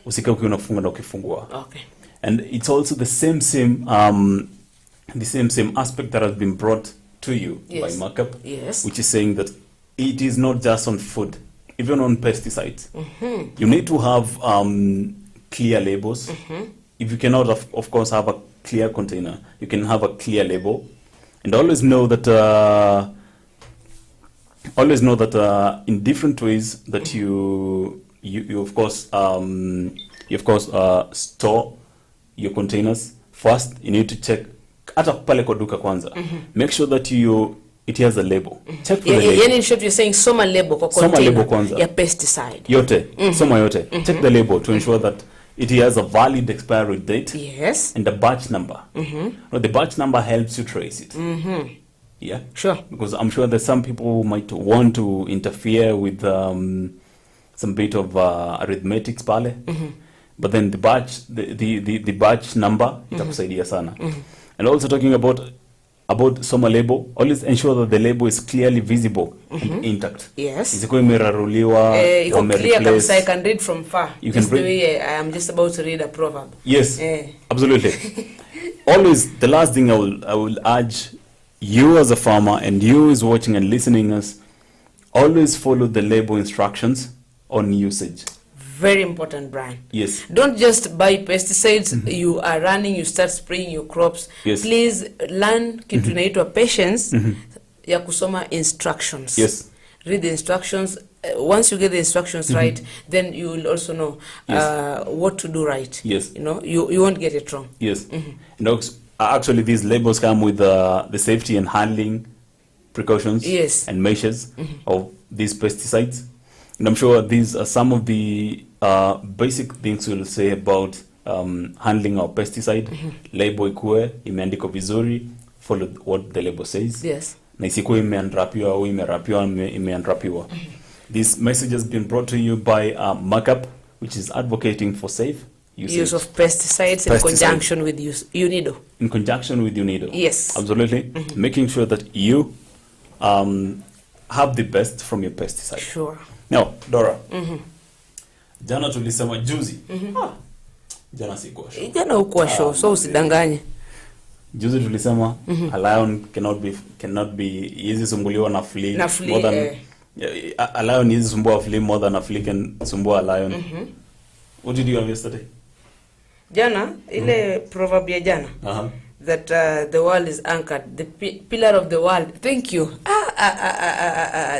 Usikae ukiwa unafunga na ukifungua. Okay. And it's also the same aspect that has been brought to you by markup, which is saying that it is not just on food, even on pesticides. You need to have clear labels. If you cannot, of course, have a clear container, you can have a clear label, and always know that in different ways that you of course store your containers. First, you need to check hata pale kwa duka kwanza. Make sure that it has a label. Check for the label. In short, you're saying soma label kwa container. Soma label kwanza. Ya pesticide. Yote. Soma yote. Check the label to ensure that it has a valid expiry date. Yes. And the batch number. The batch number helps you trace it. Yeah. Sure. Because I'm sure that some people might want to interfere with some bit of arithmetics pale. But then the batch number itakusaidia sana. And also talking about soma label, always ensure that the label is clearly visible and intact. Yes. Isikuwa imeraruliwa, iko clear kabisa, I can read from far. You can read. The way I am just about to read a proverb. Yes. Absolutely. Always, the last thing I will urge you as a farmer and you is watching and listening us, always follow the label instructions on usage. Very important, Brian. Yes. Don't just buy pesticides. You are running, you start spraying your crops. Yes. Please learn kitu inaitwa patience ya kusoma instructions. Yes. Read the instructions. Once you get the instructions right, then you will also know what to do right. Yes. You know, you won't get it wrong. Yes. And actually, these labels come with the safety and handling precautions and measures of these pesticides. And I'm sure these are some of the basic things we'll say about handling our pesticide. Label ikue, imeandikwa vizuri, follow what the label says. Yes. Na isikuwe imeunwrapiwa au imeunwrapiwa. This message has been brought to you by Markup, which is advocating for safe use of pesticides in conjunction with UNIDO. In conjunction with UNIDO. Yes. Absolutely. Making sure that you have the best from your pesticide. Sure. Now, Dora. Jana tulisema juzi. Jana sikuwa show. Jana ukuwa show, so usidanganye. Juzi tulisema a lion cannot be easy sumbuliwa na flea more than a lion is sumbua flea more than a flea can sumbua a lion. What did you have yesterday? Jana ile proverb ya jana. That the world is anchored. The pillar of the world. Thank you.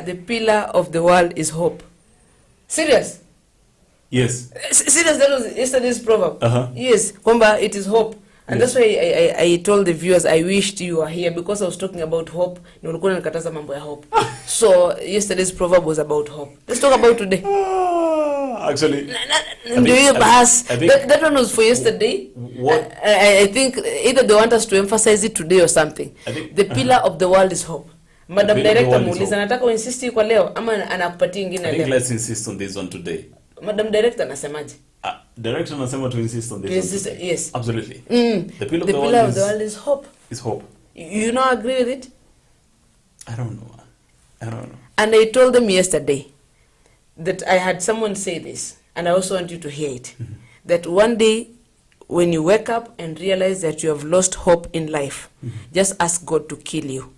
The pillar of the world is hope. Serious? Yes. Serious, that was yesterday's proverb. Yes, kwamba it is hope. And that's why I told the viewers I wished you were here, because I was talking about hope. Nilikuwa nikataza mambo ya hope. So yesterday's proverb was about hope. Let's talk about today. Actually, that one was for yesterday. What? I think either they want us to emphasize it today or something. The pillar of the world is hope. Madam Director muuliza nataka uinsist kwa leo ama anakupatia ingine leo. Let's insist on this one today. Madam Director anasemaje? Director anasema to insist on this. Yes. Absolutely. The pillar of the world is hope. Is hope. You not agree with it? I don't know. And I told them yesterday that I had someone say this, and I also want you to hear it. That one day, when you wake up and realize that you have lost hope in life, just ask God to kill you.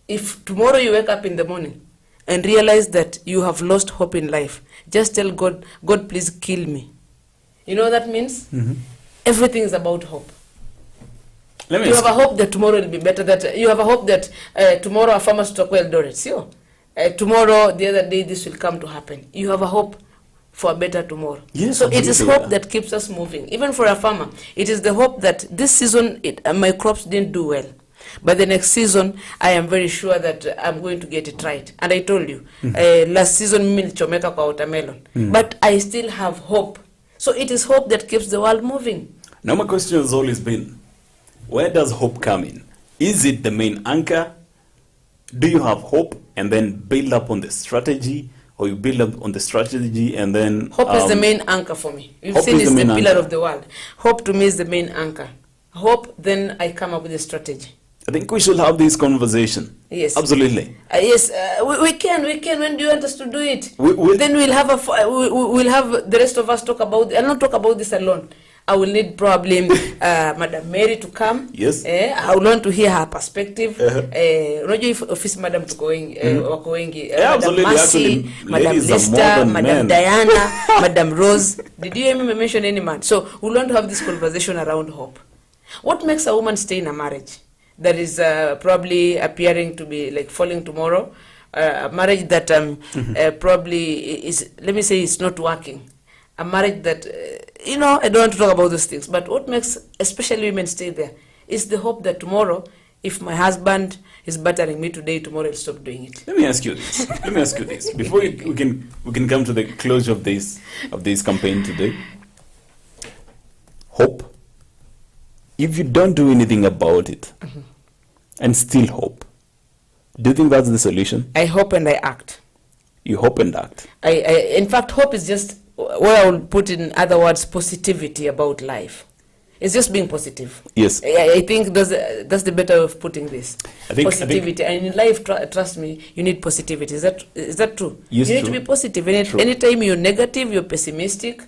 If tomorrow you wake up in the morning and realize that you have lost hope in life, just tell God, God, please kill me. You know what that means? Everything is about hope. You have a hope that tomorrow will be better. That you have a hope that tomorrow a farmer's stock will do it. So, tomorrow, the other day, this will come to happen. You have a hope for a better tomorrow. Yes, so it is hope that keeps us moving. Even for a farmer, it is the hope that this season my crops didn't do well. But the next season, I am very sure that I'm going to get it right. And I told you, last season, mimi nilichomeka kwa watermelon. But I still have hope. So it is hope that keeps the world moving. Now my question has always been, where does hope come in? Is it the main anchor? Do you have hope and then build up on the strategy? Or you build up on the strategy and then... Hope is the main anchor for me. You've seen it's the pillar of the world. Hope to me is the main anchor. Hope, then I come up with a strategy. I think we should have this conversation. Yes. Absolutely. Yes, we can. When do you want us to do it? Then we'll have we'll have the rest of us talk about... I'll not talk about this alone. I will need probably Madam Mary to come. Yes. I will want to hear her perspective. Unajua if office Madam tuko wengi, wako wengi. Madam Mercy, Madam Lista, Madam Diana, Madam Rose. Did you hear me mention any man? So we'll want to have this conversation around hope. What makes a woman stay in a marriage that is probably appearing to be like falling tomorrow? A marriage that probably is, let me say, it's not working. A marriage that, I don't want to talk about those things, but what makes especially women stay there is the hope that tomorrow, if my husband is battering me today, tomorrow I'll stop doing it. Let me ask you this. Before we can come to the closure of this campaign today. Hope. If you don't do anything about it, and still hope, do you think that's the solution? I hope and I act. You hope and act. In fact, hope is just what I would put in other words, positivity about life. It's just being positive. Yes. I think that's the better way of putting this. Positivity. And in life, trust me, you need positivity. Is that true? Yes, you need to be positive. Anytime you're negative, you're pessimistic,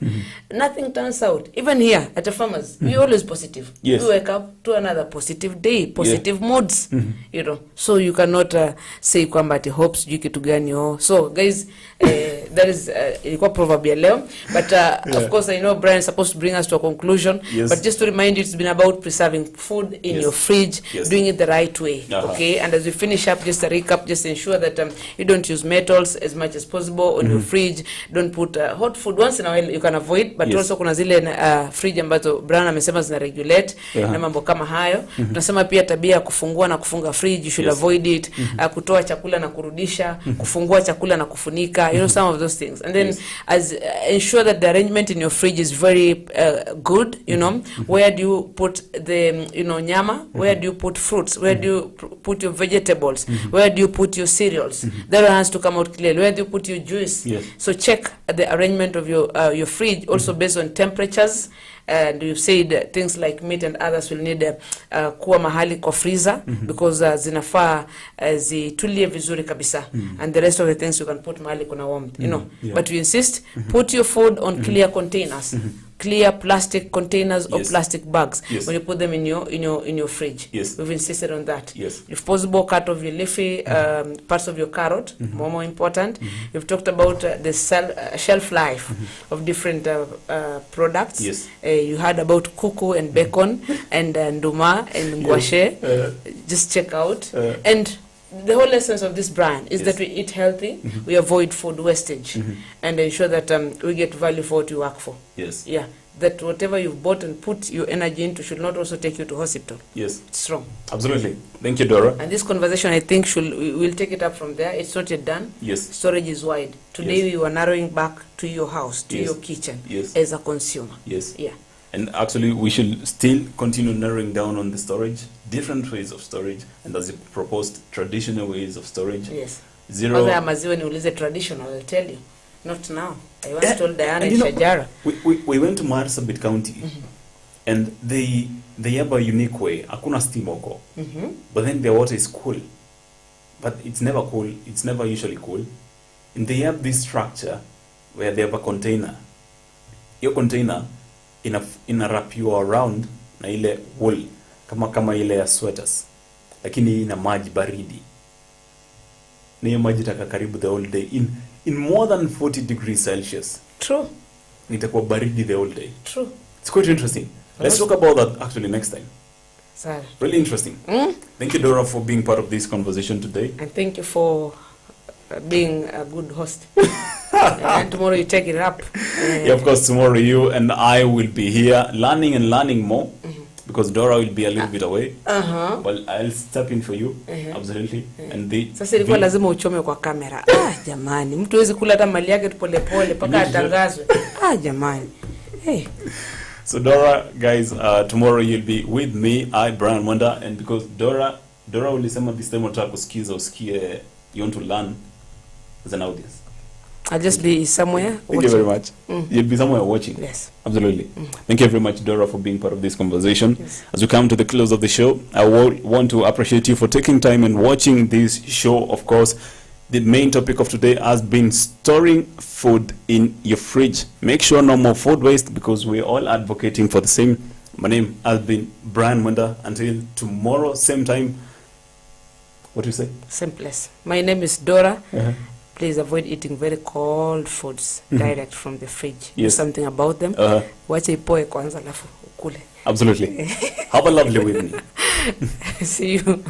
nothing turns out. Even here at the farmers, we're always positive. Yes. We wake up to another positive day, positive moods. So you cannot say kwamba ati hopes juu kitu gani. So guys, that is ilikuwa proverb ya leo. But of course, I know Brian is supposed to bring us to a conclusion. Yes. But just to remind you, it's been about preserving food in your fridge, doing it the right way. Okay, and as we finish up, just a recap, just ensure that you don't use metals as much as possible on your fridge. Don't put hot food. Once in a while you can avoid, but also kuna zile fridge ambazo Brian amesema zina regulate na mambo kama hayo. Tunasema pia tabia ya kufungua na kufunga fridge, you should avoid it. Kutoa chakula na kurudisha, kufungua chakula na kufunika, some of those things. And then as ensure that the arrangement in your fridge is very good, where do you put the nyama, where do you put fruits, where do you put your vegetables, where do you put your cereals, that has to come out clearly. Where do you put your juice? So check the arrangement of your fridge also based on temperatures. And you've said things like meat and others will need kuwa mahali kwa freezer because zinafaa zitulie vizuri kabisa, and the rest of the things you can put mahali kuna warmth, but we insist put your food on clear containers, clear plastic containers or plastic bags when you put them in your fridge. We've insisted on that. If possible, cut off your leafy parts of your carrot, more important. We've talked about the shelf life of different products. You heard about kuku and bacon and nduma and ngwashe. Just check out. And the whole essence of this brand is that we eat healthy, we avoid food wastage, and ensure that we get value for what we work for. that whatever you've bought and put your energy into should not also take you to hospital. Yes. It's wrong. Absolutely. Thank you, Dora. And this conversation, I think, we'll take it up from there. It's not yet done. Yes. Storage is wide. Today we were narrowing back to your house, to your kitchen, yes, as a consumer. Yes. Yeah. And actually, we should still continue narrowing down on the storage, different ways of storage, and as you proposed, traditional ways of storage. Yes. Zero. Other maziwa niulize traditional, I'll tell you. Not now. I once told Diana in Shajara. We went to Marsabit County, and they have a unique way. Hakuna steam huko. But then their water is cool. But it's never cool. It's never usually cool. And they have this structure where they have a container. Your container in a wrap you around na ile wool kama ile ya sweaters. Lakini ina maji baridi. Na hiyo maji taka karibu the whole day in more than 40 degrees Celsius. True. Nitakuwa baridi the whole day. True. It's quite interesting. Let's talk about that actually next time. Sorry. Really interesting. Thank you, Dora, for being part of this conversation today. And thank you for being a good host. And tomorrow you take it up. Yeah, of course, tomorrow you and I will be here learning more. Because Dora will be a little bit away. Well, I'll step in for you. Absolutely. And sasa ilikuwa lazima uchome kwa kamera. Jamani, mtu hawezi kula hata mali yake pole pole mpaka atangazwe. Jamani. Hey. So Dora, guys, tomorrow you'll be with me, Brian Mwenda, and because Dora ulisema this time unataka kusikiza usikie, you want to learn as an audience. I'll just be somewhere. Thank you very much. You'll be somewhere watching. Yes. Absolutely. Thank you very much, Dora, for being part of this conversation. Yes. As we come to the close of the show, I want to appreciate you for taking time and watching this show. Of course, the main topic of today has been storing food in your fridge. Make sure no more food waste because we're all advocating for the same. My name has been Brian Mwenda. Until tomorrow, same time. What do you say? Same place. My name is Dora. Please avoid eating very cold foods direct from the fridge. Do something about them. Wacha ipoe kwanza alafu ukule. Absolutely. Have a lovely evening. See you.